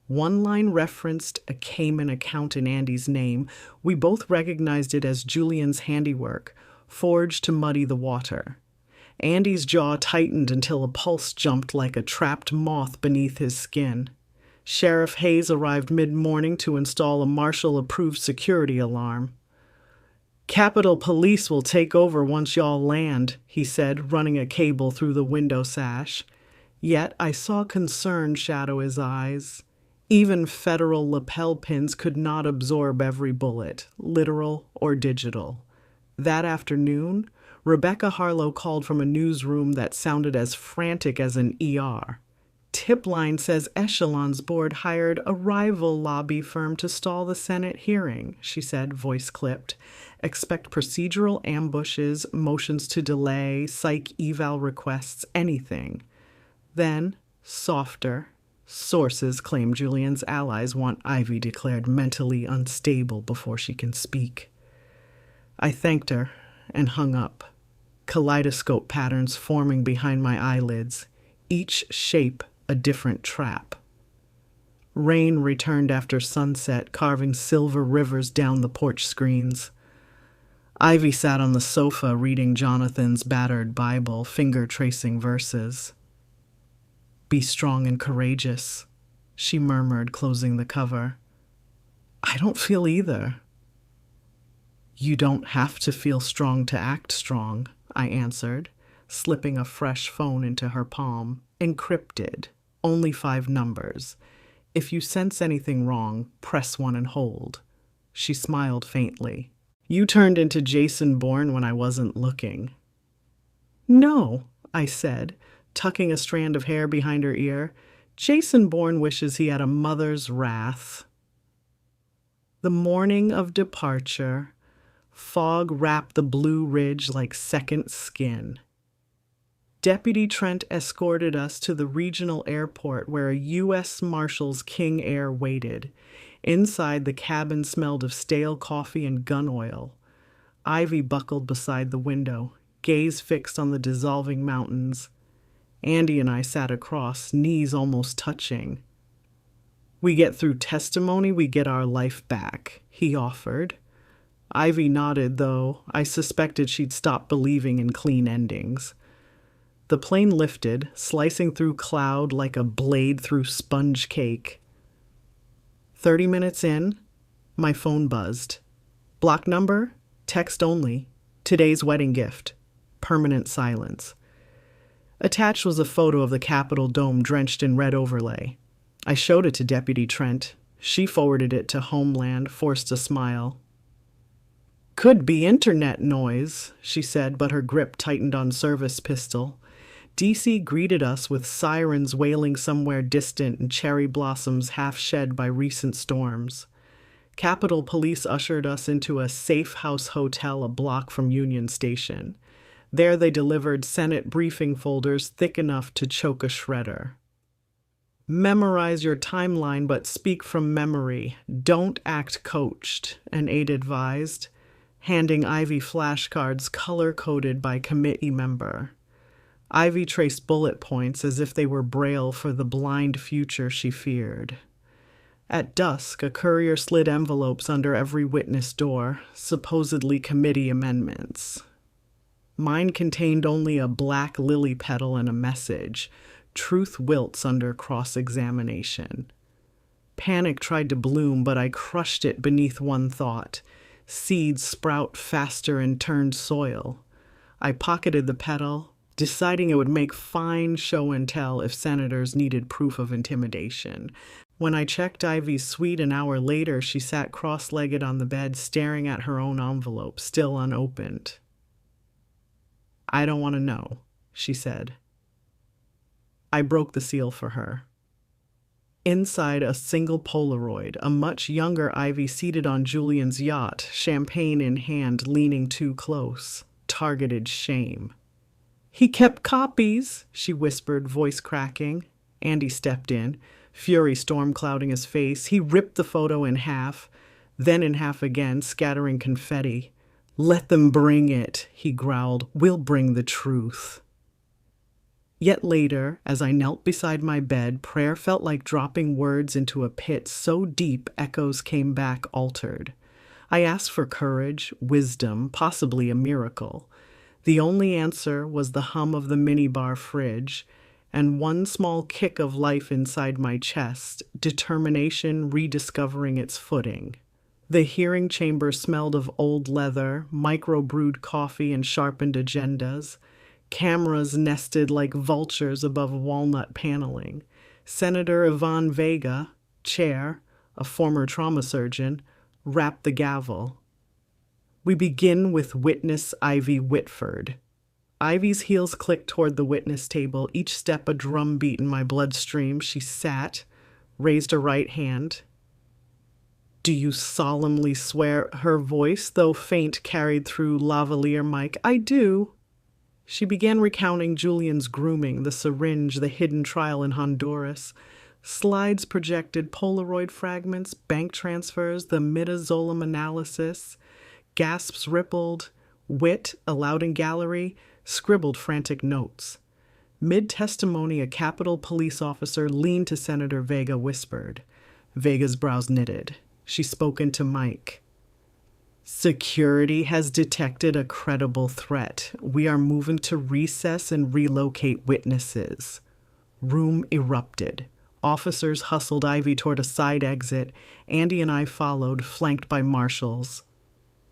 One line referenced a Cayman account in Andy's name. We both recognized it as Julian's handiwork, forged to muddy the water. Andy's jaw tightened until a pulse jumped like a trapped moth beneath his skin. Sheriff Hayes arrived mid-morning to install a marshal-approved security alarm. "Capitol Police will take over once y'all land," he said, running a cable through the window sash. Yet I saw concern shadow his eyes. Even federal lapel pins could not absorb every bullet, literal or digital. That afternoon, Rebecca Harlow called from a newsroom that sounded as frantic as an ER. "Tip line says Echelon's board hired a rival lobby firm to stall the Senate hearing," she said, voice clipped. "Expect procedural ambushes, motions to delay, psych eval requests, anything." Then, softer, "Sources claim Julian's allies want Ivy declared mentally unstable before she can speak." I thanked her and hung up, kaleidoscope patterns forming behind my eyelids, each shape a different trap. Rain returned after sunset, carving silver rivers down the porch screens. Ivy sat on the sofa reading Jonathan's battered Bible, finger-tracing verses. "Be strong and courageous," she murmured, closing the cover. "I don't feel either." "You don't have to feel strong to act strong," I answered, slipping a fresh phone into her palm. "Encrypted, only 5 numbers. If you sense anything wrong, press 1 and hold." She smiled faintly. "You turned into Jason Bourne when I wasn't looking." "No," I said, tucking a strand of hair behind her ear. "Jason Bourne wishes he had a mother's wrath." The morning of departure, fog wrapped the Blue Ridge like second skin. Deputy Trent escorted us to the regional airport where a U.S. Marshal's King Air waited. Inside, the cabin smelled of stale coffee and gun oil. Ivy buckled beside the window, gaze fixed on the dissolving mountains. Andy and I sat across, knees almost touching. "We get through testimony, we get our life back," he offered. Ivy nodded, though I suspected she'd stopped believing in clean endings. The plane lifted, slicing through cloud like a blade through sponge cake. 30 minutes in, my phone buzzed. "Block number? Text only. Today's wedding gift." Permanent silence. Attached was a photo of the Capitol dome drenched in red overlay. I showed it to Deputy Trent. She forwarded it to Homeland, forced a smile. "Could be internet noise," she said, but her grip tightened on service pistol. DC greeted us with sirens wailing somewhere distant and cherry blossoms half shed by recent storms. Capitol Police ushered us into a safe house hotel a block from Union Station. There they delivered Senate briefing folders thick enough to choke a shredder. "Memorize your timeline, but speak from memory. Don't act coached," an aide advised, handing Ivy flashcards color-coded by committee member. Ivy traced bullet points as if they were braille for the blind future she feared. At dusk, a courier slid envelopes under every witness door, supposedly committee amendments. Mine contained only a black lily petal and a message: "Truth wilts under cross-examination." Panic tried to bloom, but I crushed it beneath one thought: seeds sprout faster in turned soil. I pocketed the petal, deciding it would make fine show and tell if senators needed proof of intimidation. When I checked Ivy's suite an hour later, she sat cross-legged on the bed, staring at her own envelope, still unopened. "I don't want to know," she said. I broke the seal for her. Inside, a single Polaroid, a much younger Ivy seated on Julian's yacht, champagne in hand, leaning too close. Targeted shame. "He kept copies," she whispered, voice cracking. Andy stepped in. fury storm clouding his face. He ripped the photo in half, then in half again, scattering confetti. "Let them bring it," he growled. "We'll bring the truth." Yet later, as I knelt beside my bed, prayer felt like dropping words into a pit so deep echoes came back altered. I asked for courage, wisdom, possibly a miracle. The only answer was the hum of the minibar fridge and one small kick of life inside my chest, determination rediscovering its footing. The hearing chamber smelled of old leather, micro-brewed coffee, and sharpened agendas. Cameras nested like vultures above walnut paneling. Senator Ivan Vega, chair, a former trauma surgeon, rapped the gavel. We begin with witness Ivy Whitford. Ivy's heels clicked toward the witness table, each step a drumbeat in my bloodstream. She sat, raised her right hand. "Do you solemnly swear?" Her voice, though faint, carried through lavalier mic. "I do." She began recounting Julian's grooming, the syringe, the hidden trial in Honduras. Slides projected Polaroid fragments, bank transfers, the midazolam analysis. Gasps rippled. Wit, allowed in gallery, scribbled frantic notes. Mid-testimony, a Capitol police officer leaned to Senator Vega, whispered. Vega's brows knitted. She spoke into mic. "Security has detected a credible threat. We are moving to recess and relocate witnesses." Room erupted. Officers hustled Ivy toward a side exit. Andy and I followed, flanked by marshals.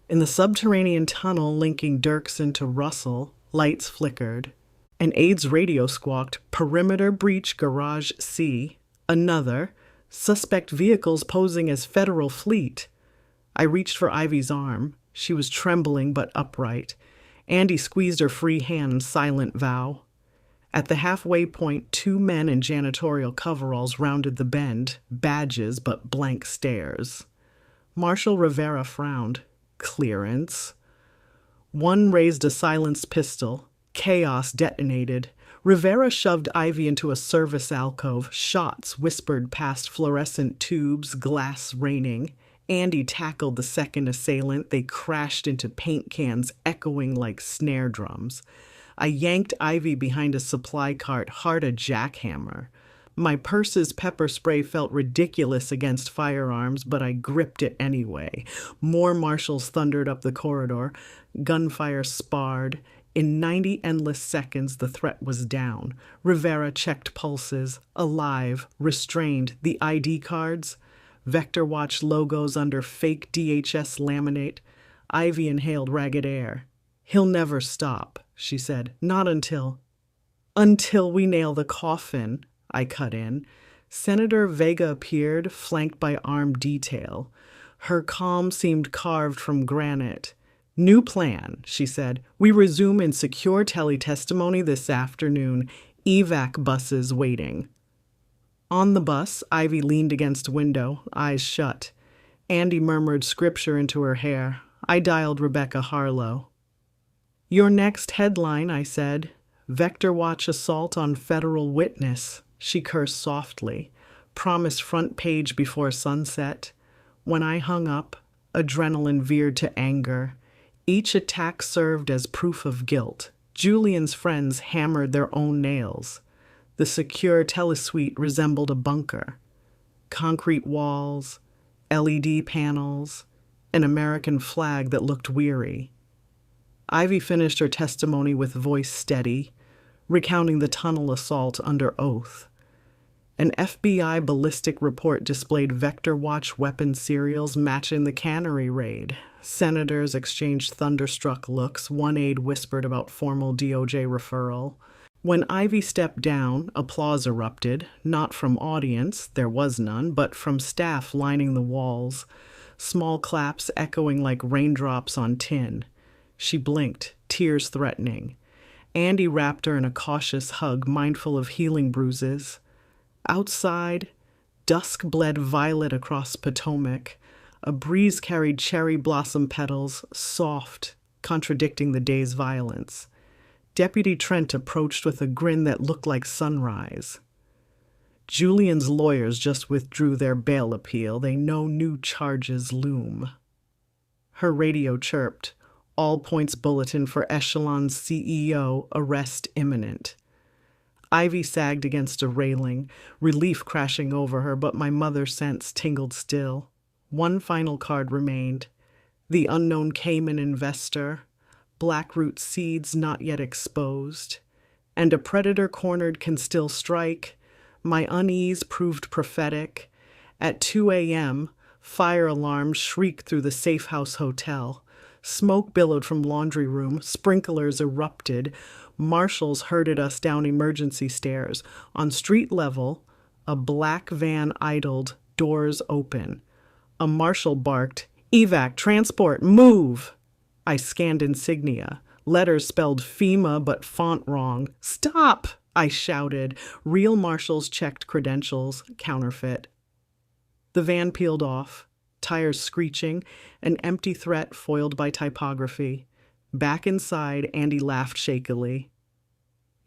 In the subterranean tunnel linking Dirksen to Russell, lights flickered. An aide's radio squawked, "Perimeter breach, garage C." Another, "Suspect vehicles posing as federal fleet." I reached for Ivy's arm. She was trembling but upright. Andy squeezed her free hand in silent vow. At the halfway point, 2 men in janitorial coveralls rounded the bend, badges but blank stares. Marshal Rivera frowned. "Clearance." One raised a silenced pistol. Chaos detonated. Rivera shoved Ivy into a service alcove. Shots whispered past fluorescent tubes, glass raining. Andy tackled the second assailant. They crashed into paint cans, echoing like snare drums. I yanked Ivy behind a supply cart, hard a jackhammer. My purse's pepper spray felt ridiculous against firearms, but I gripped it anyway. More marshals thundered up the corridor. Gunfire sparred. In 90 endless seconds, the threat was down. Rivera checked pulses. Alive. Restrained. The ID cards. Vector Watch logos under fake DHS laminate. Ivy inhaled ragged air. "He'll never stop," she said. "Not until we nail the coffin," I cut in. Senator Vega appeared, flanked by armed detail. Her calm seemed carved from granite. "New plan," she said. "We resume in secure tele-testimony this afternoon. Evac buses waiting." On the bus, Ivy leaned against a window, eyes shut. Andy murmured scripture into her hair. I dialed Rebecca Harlow. "Your next headline," I said. "Vector Watch assault on federal witness." She cursed softly. Promised front page before sunset. When I hung up, adrenaline veered to anger. Each attack served as proof of guilt. Julian's friends hammered their own nails. The secure telesuite resembled a bunker. Concrete walls, LED panels, an American flag that looked weary. Ivy finished her testimony with voice steady, recounting the tunnel assault under oath. An FBI ballistic report displayed Vector Watch weapon serials matching the cannery raid. Senators exchanged thunderstruck looks. One aide whispered about formal DOJ referral. When Ivy stepped down, applause erupted, not from audience, there was none, but from staff lining the walls, small claps echoing like raindrops on tin. She blinked, tears threatening. Andy wrapped her in a cautious hug, mindful of healing bruises. Outside, dusk bled violet across Potomac. A breeze carried cherry blossom petals, soft, contradicting the day's violence. Deputy Trent approached with a grin that looked like sunrise. Julian's lawyers just withdrew their bail appeal. They know new charges loom. Her radio chirped. All points bulletin for Echelon's CEO, arrest imminent. Ivy sagged against a railing, relief crashing over her, but my mother's sense tingled still. One final card remained. The unknown Cayman investor, blackroot seeds not yet exposed, and a predator cornered can still strike. My unease proved prophetic. At 2 a.m., fire alarms shrieked through the Safe House Hotel. Smoke billowed from laundry room, sprinklers erupted. Marshals herded us down emergency stairs. On street level, a black van idled, doors open. A marshal barked, "Evac, transport, move!" I scanned insignia. Letters spelled FEMA but font wrong. "Stop!" I shouted. Real marshals checked credentials, counterfeit. The van peeled off, tires screeching, an empty threat foiled by typography. Back inside, Andy laughed shakily.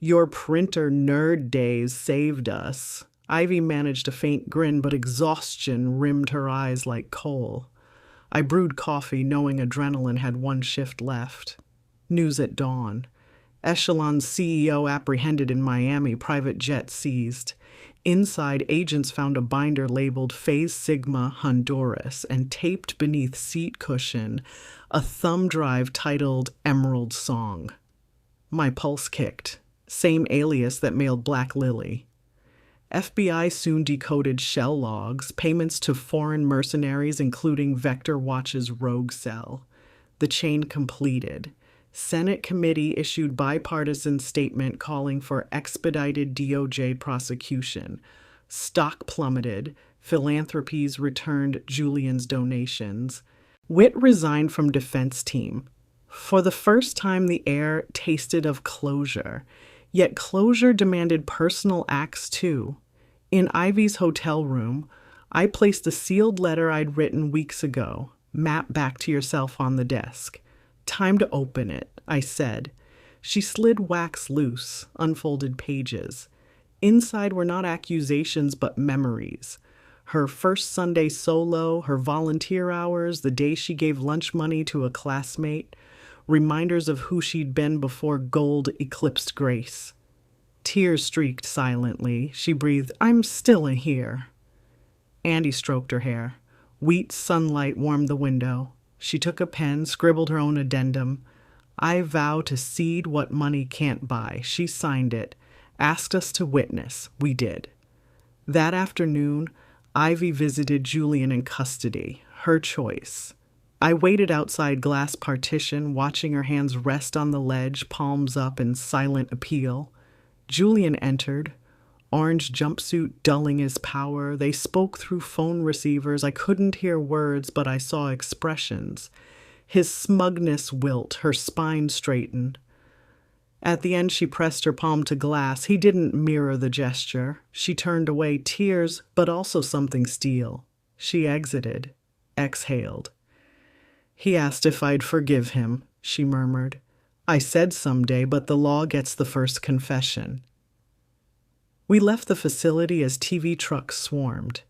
"Your printer nerd days saved us." Ivy managed a faint grin, but exhaustion rimmed her eyes like coal. I brewed coffee, knowing adrenaline had one shift left. News at dawn. Echelon's CEO apprehended in Miami, private jet seized. Inside, agents found a binder labeled Phase Sigma Honduras and taped beneath seat cushion a thumb drive titled Emerald Song. My pulse kicked. Same alias that mailed Black Lily. FBI soon decoded shell logs, payments to foreign mercenaries, including Vector Watch's rogue cell. The chain completed. Senate committee issued bipartisan statement calling for expedited DOJ prosecution. Stock plummeted. Philanthropies returned Julian's donations. Witt resigned from defense team. For the first time, the air tasted of closure. Yet closure demanded personal acts too. In Ivy's hotel room, I placed a sealed letter I'd written weeks ago. "Map back to yourself" on the desk. "Time to open it," I said. She slid wax loose, unfolded pages. Inside were not accusations but memories. Her first Sunday solo, her volunteer hours, the day she gave lunch money to a classmate, reminders of who she'd been before gold eclipsed grace. Tears streaked silently. She breathed, "I'm still in here." Andy stroked her hair. Wheat sunlight warmed the window. She took a pen, scribbled her own addendum. "I vow to cede what money can't buy." She signed it. Asked us to witness. We did. That afternoon, Ivy visited Julian in custody. Her choice. I waited outside glass partition, watching her hands rest on the ledge, palms up in silent appeal. Julian entered, orange jumpsuit dulling his power. They spoke through phone receivers. I couldn't hear words, but I saw expressions. His smugness wilt, her spine straightened. At the end, she pressed her palm to glass. He didn't mirror the gesture. She turned away, tears, but also something steel. She exited, exhaled. "He asked if I'd forgive him," she murmured. "I said someday, but the law gets the first confession." We left the facility as TV trucks swarmed.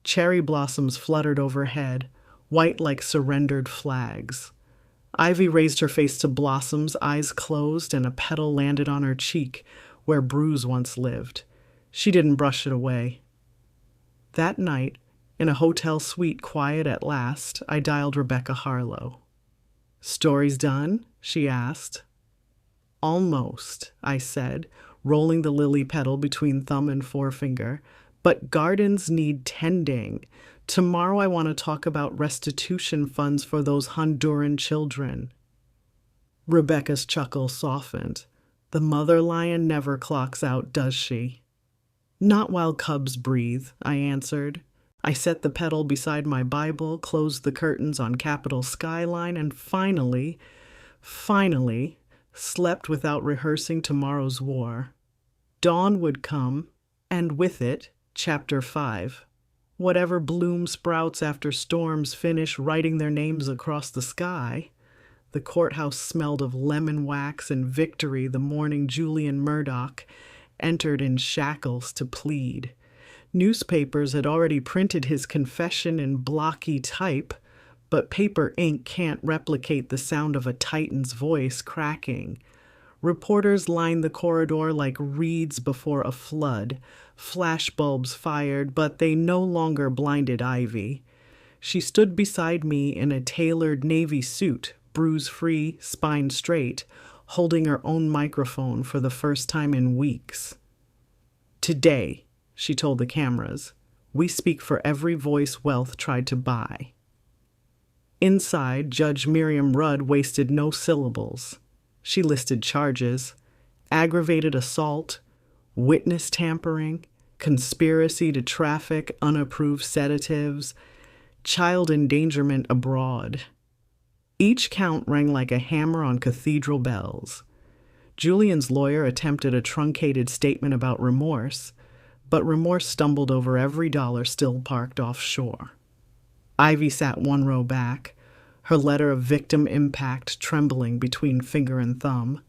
Cherry blossoms fluttered overhead, white like surrendered flags. Ivy raised her face to blossoms, eyes closed, and a petal landed on her cheek, where bruise once lived. She didn't brush it away. That night, in a hotel suite quiet at last, I dialed Rebecca Harlow. "Story's done?" she asked. "Almost," I said, rolling the lily petal between thumb and forefinger. "But gardens need tending. Tomorrow I want to talk about restitution funds for those Honduran children." Rebecca's chuckle softened. "The mother lion never clocks out, does she?" "Not while cubs breathe," I answered. I set the petal beside my Bible, closed the curtains on Capitol skyline, and finally, slept without rehearsing tomorrow's war. Dawn would come, and with it, Chapter 5. Whatever bloom sprouts after storms finish writing their names across the sky. The courthouse smelled of lemon wax and victory the morning Julian Murdoch entered in shackles to plead. Newspapers had already printed his confession in blocky type, but paper ink can't replicate the sound of a titan's voice cracking. Reporters lined the corridor like reeds before a flood. Flashbulbs fired, but they no longer blinded Ivy. She stood beside me in a tailored navy suit, bruise-free, spine straight, holding her own microphone for the first time in weeks. "Today," she told the cameras, "we speak for every voice wealth tried to buy." Inside, Judge Miriam Rudd wasted no syllables. She listed charges: aggravated assault, witness tampering, conspiracy to traffic unapproved sedatives, child endangerment abroad. Each count rang like a hammer on cathedral bells. Julian's lawyer attempted a truncated statement about remorse, but remorse stumbled over every dollar still parked offshore. Ivy sat one row back, her letter of victim impact trembling between finger and thumb.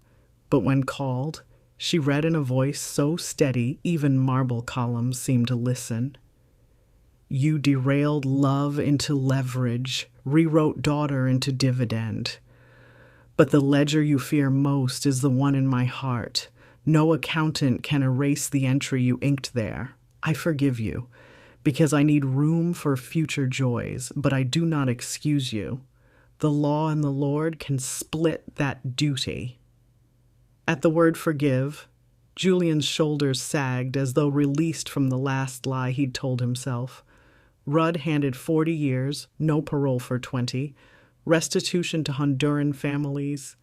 But when called, she read in a voice so steady even marble columns seemed to listen. "You derailed love into leverage, rewrote daughter into dividend. But the ledger you fear most is the one in my heart. No accountant can erase the entry you inked there. I forgive you, because I need room for future joys, but I do not excuse you. The law and the Lord can split that duty." At the word forgive, Julian's shoulders sagged as though released from the last lie he'd told himself. Rudd handed 40 years, no parole for 20, restitution to Honduran families,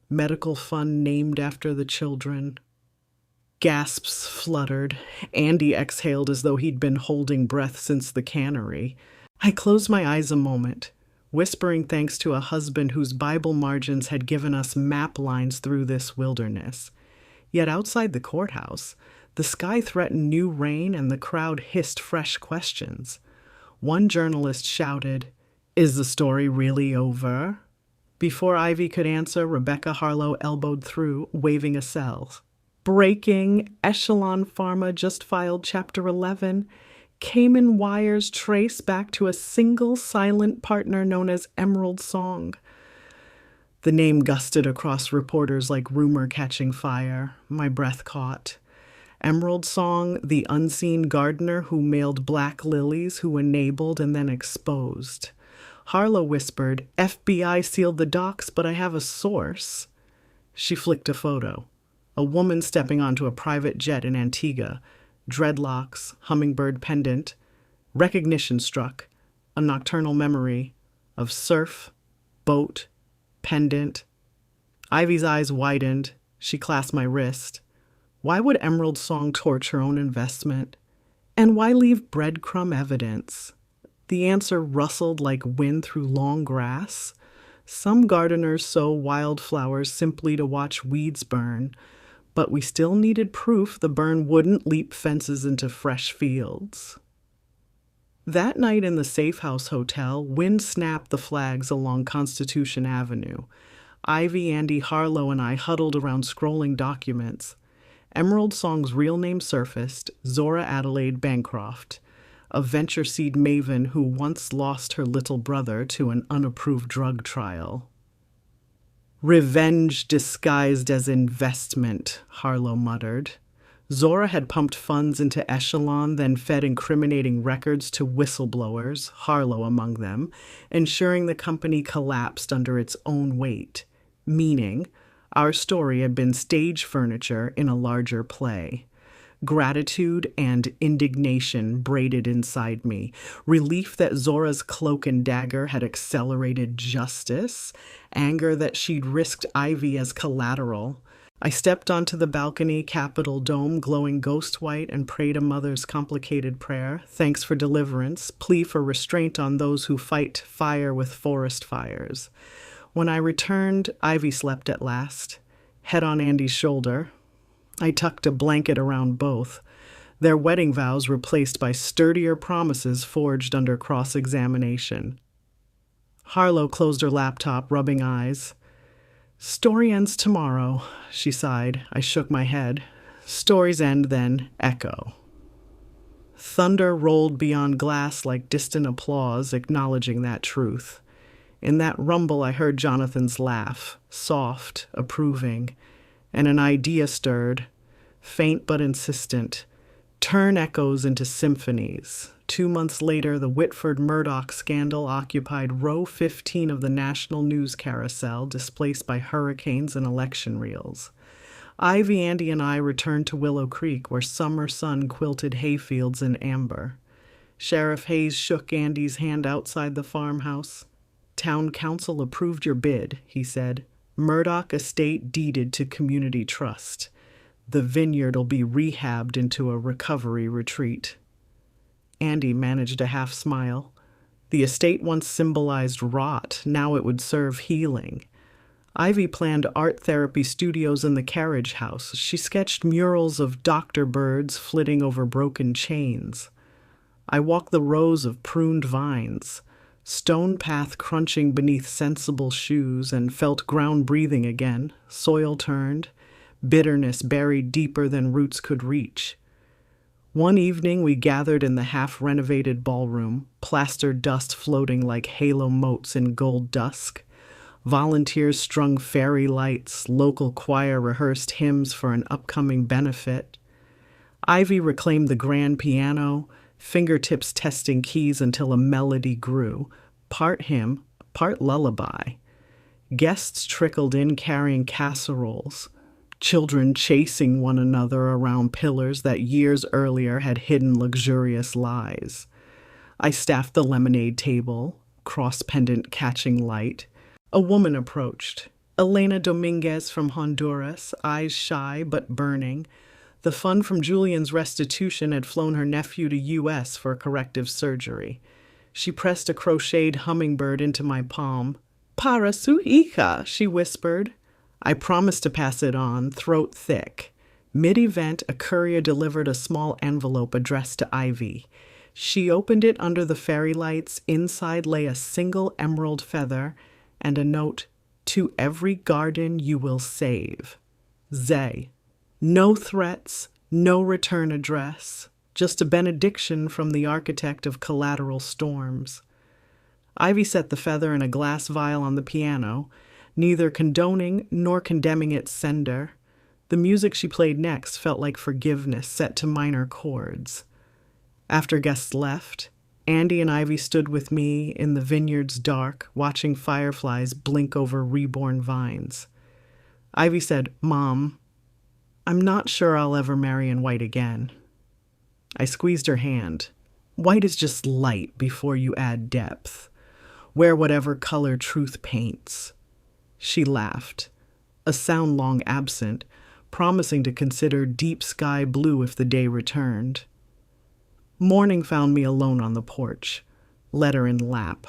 medical fund named after the children. Gasps fluttered. Andy exhaled as though he'd been holding breath since the cannery. I closed my eyes a moment, whispering thanks to a husband whose Bible margins had given us map lines through this wilderness. Yet outside the courthouse, the sky threatened new rain and the crowd hissed fresh questions. One journalist shouted, "Is the story really over?" Before Ivy could answer, Rebecca Harlow elbowed through, waving a cell. "Breaking, Echelon Pharma just filed Chapter 11. Cayman wires trace back to a single silent partner known as Emerald Song." The name gusted across reporters like rumor catching fire. My breath caught. Emerald Song, the unseen gardener who mailed black lilies, who enabled and then exposed. Harlow whispered, "FBI sealed the docs, but I have a source." She flicked a photo. A woman stepping onto a private jet in Antigua. Dreadlocks, hummingbird pendant. Recognition struck. A nocturnal memory of surf, boat, pendant. Ivy's eyes widened. She clasped my wrist. Why would Emerald Song torch her own investment? And why leave breadcrumb evidence? The answer rustled like wind through long grass. Some gardeners sow wildflowers simply to watch weeds burn, but we still needed proof the burn wouldn't leap fences into fresh fields. That night in the Safe House Hotel, wind snapped the flags along Constitution Avenue. Ivy, Andy Harlow, and I huddled around scrolling documents. Emerald Song's real name surfaced: Zora Adelaide Bancroft, a venture seed maven who once lost her little brother to an unapproved drug trial. "Revenge disguised as investment," Harlow muttered. Zora had pumped funds into Echelon, then fed incriminating records to whistleblowers, Harlow among them, ensuring the company collapsed under its own weight, meaning our story had been stage furniture in a larger play. Gratitude and indignation braided inside me. Relief that Zora's cloak and dagger had accelerated justice. Anger that she'd risked Ivy as collateral. I stepped onto the balcony, Capitol Dome glowing ghost white, and prayed a mother's complicated prayer. Thanks for deliverance. Plea for restraint on those who fight fire with forest fires. When I returned, Ivy slept at last, head on Andy's shoulder. I tucked a blanket around both, their wedding vows replaced by sturdier promises forged under cross-examination. Harlow closed her laptop, rubbing eyes. "Story ends tomorrow," she sighed. I shook my head. "Stories end, then echo." Thunder rolled beyond glass like distant applause, acknowledging that truth. In that rumble, I heard Jonathan's laugh, soft, approving, and an idea stirred, faint but insistent. Turn echoes into symphonies. 2 months later, the Whitford Murdoch scandal occupied row 15 of the national news carousel, displaced by hurricanes and election reels. Ivy, Andy, and I returned to Willow Creek, where summer sun quilted hayfields in amber. Sheriff Hayes shook Andy's hand outside the farmhouse. "Town council approved your bid," he said. "Murdoch estate deeded to community trust. The vineyard'll be rehabbed into a recovery retreat." Andy managed a half smile. The estate once symbolized rot, now it would serve healing. Ivy planned art therapy studios in the carriage house. She sketched murals of doctor birds flitting over broken chains. I walked the rows of pruned vines, stone path crunching beneath sensible shoes, and felt ground breathing again, soil turned, bitterness buried deeper than roots could reach. One evening we gathered in the half-renovated ballroom, plaster dust floating like halo motes in gold dusk. Volunteers strung fairy lights, local choir rehearsed hymns for an upcoming benefit. Ivy reclaimed the grand piano, fingertips testing keys until a melody grew, part hymn, part lullaby. Guests trickled in carrying casseroles, children chasing one another around pillars that years earlier had hidden luxurious lies. I staffed the lemonade table, cross-pendant catching light. A woman approached. Elena Dominguez from Honduras, eyes shy but burning. The fund from Julian's restitution had flown her nephew to U.S. for corrective surgery. She pressed a crocheted hummingbird into my palm. "Para su hija," she whispered. I promised to pass it on, throat thick. Mid-event, a courier delivered a small envelope addressed to Ivy. She opened it under the fairy lights. Inside lay a single emerald feather and a note, "To every garden you will save. Zay." No threats, no return address, just a benediction from the architect of collateral storms. Ivy set the feather in a glass vial on the piano, neither condoning nor condemning its sender. The music she played next felt like forgiveness set to minor chords. After guests left, Andy and Ivy stood with me in the vineyard's dark, watching fireflies blink over reborn vines. Ivy said, "Mom, I'm not sure I'll ever marry in white again." I squeezed her hand. White is just light before you add depth. Wear whatever color truth paints. She laughed, a sound long absent, promising to consider deep sky blue if the day returned. Morning found me alone on the porch, letter in lap.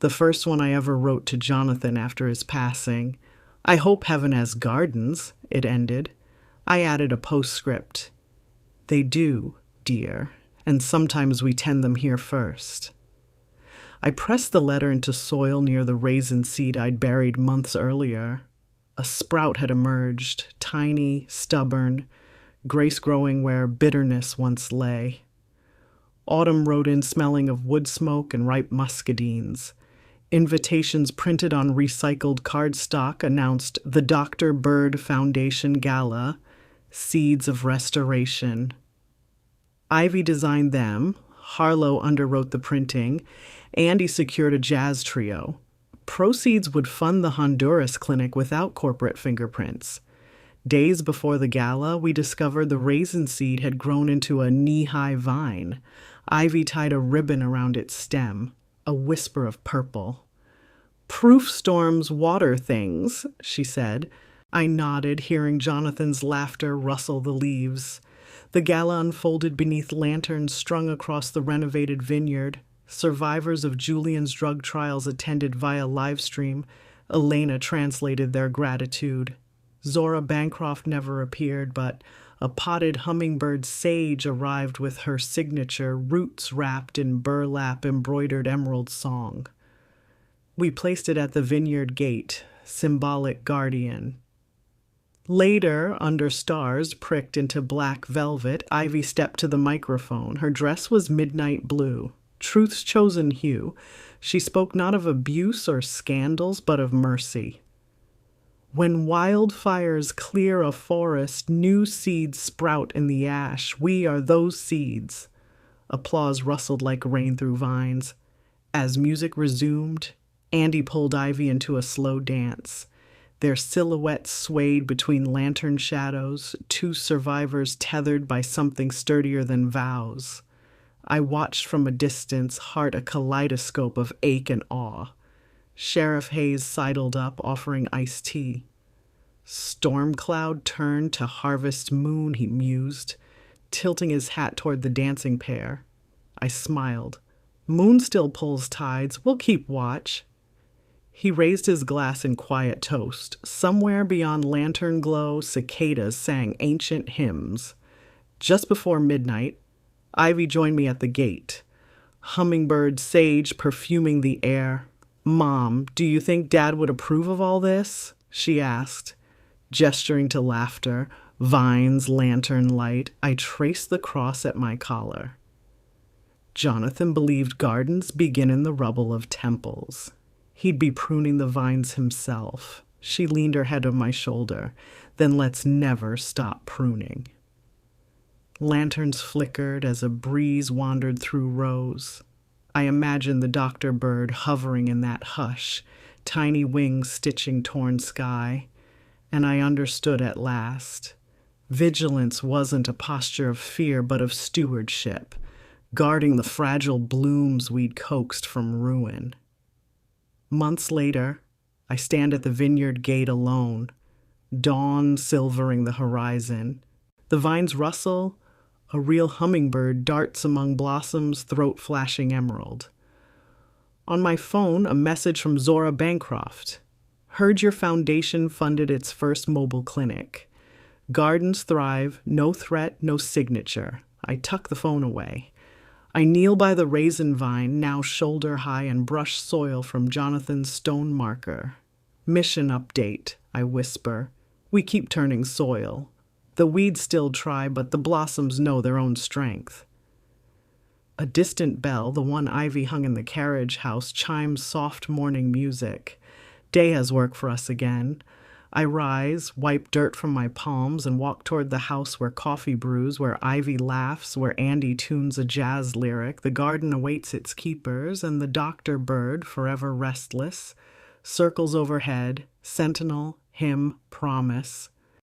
The first one I ever wrote to Jonathan after his passing. "I hope heaven has gardens," it ended. I added a postscript. "They do, dear, and sometimes we tend them here first." I pressed the letter into soil near the raisin seed I'd buried months earlier. A sprout had emerged, tiny, stubborn, grace growing where bitterness once lay. Autumn rode in smelling of wood smoke and ripe muscadines. Invitations printed on recycled cardstock announced the Dr. Bird Foundation Gala, Seeds of Restoration. Ivy designed them, Harlow underwrote the printing, Andy secured a jazz trio. Proceeds would fund the Honduras clinic without corporate fingerprints. Days before the gala, we discovered the raisin seed had grown into a knee-high vine. Ivy tied a ribbon around its stem, a whisper of purple. "Proof storms water things," she said. I nodded, hearing Jonathan's laughter rustle the leaves. The gala unfolded beneath lanterns strung across the renovated vineyard. Survivors of Julian's drug trials attended via livestream. Elena translated their gratitude. Zora Bancroft never appeared, but a potted hummingbird sage arrived with her signature, roots wrapped in burlap embroidered emerald song. We placed it at the vineyard gate, symbolic guardian. Later, under stars pricked into black velvet, Ivy stepped to the microphone. Her dress was midnight blue, truth's chosen hue. She spoke not of abuse or scandals, but of mercy. When wildfires clear a forest, new seeds sprout in the ash. We are those seeds. Applause rustled like rain through vines. As music resumed, Andy pulled Ivy into a slow dance. Their silhouettes swayed between lantern shadows, two survivors tethered by something sturdier than vows. I watched from a distance, heart a kaleidoscope of ache and awe. Sheriff Hayes sidled up, offering iced tea. Storm cloud turned to harvest moon, he mused, tilting his hat toward the dancing pair. I smiled. Moon still pulls tides. We'll keep watch. He raised his glass in quiet toast. Somewhere beyond lantern glow, cicadas sang ancient hymns. Just before midnight, Ivy joined me at the gate. Hummingbird sage perfuming the air. Mom, do you think Dad would approve of all this? She asked, gesturing to laughter, vines, lantern light. I traced the cross at my collar. Jonathan believed gardens begin in the rubble of temples. He'd be pruning the vines himself. She leaned her head on my shoulder. Then let's never stop pruning. Lanterns flickered as a breeze wandered through rows. I imagined the doctor bird hovering in that hush, tiny wings stitching torn sky, and I understood at last. Vigilance wasn't a posture of fear, but of stewardship, guarding the fragile blooms we'd coaxed from ruin. Months later, I stand at the vineyard gate alone, dawn silvering the horizon. The vines rustle, a real hummingbird darts among blossoms, throat flashing emerald. On my phone, a message from Zora Bancroft. Heard your foundation funded its first mobile clinic. Gardens thrive, no threat, no signature. I tuck the phone away. I kneel by the raisin vine, now shoulder high, and brush soil from Jonathan's stone marker. Mission update, I whisper. We keep turning soil. The weeds still try, but the blossoms know their own strength. A distant bell, the one Ivy hung in the carriage house, chimes soft morning music. Day has work for us again. I rise, wipe dirt from my palms, and walk toward the house where coffee brews, where Ivy laughs, where Andy tunes a jazz lyric. The garden awaits its keepers, and the doctor bird, forever restless, circles overhead, sentinel, hymn, promise.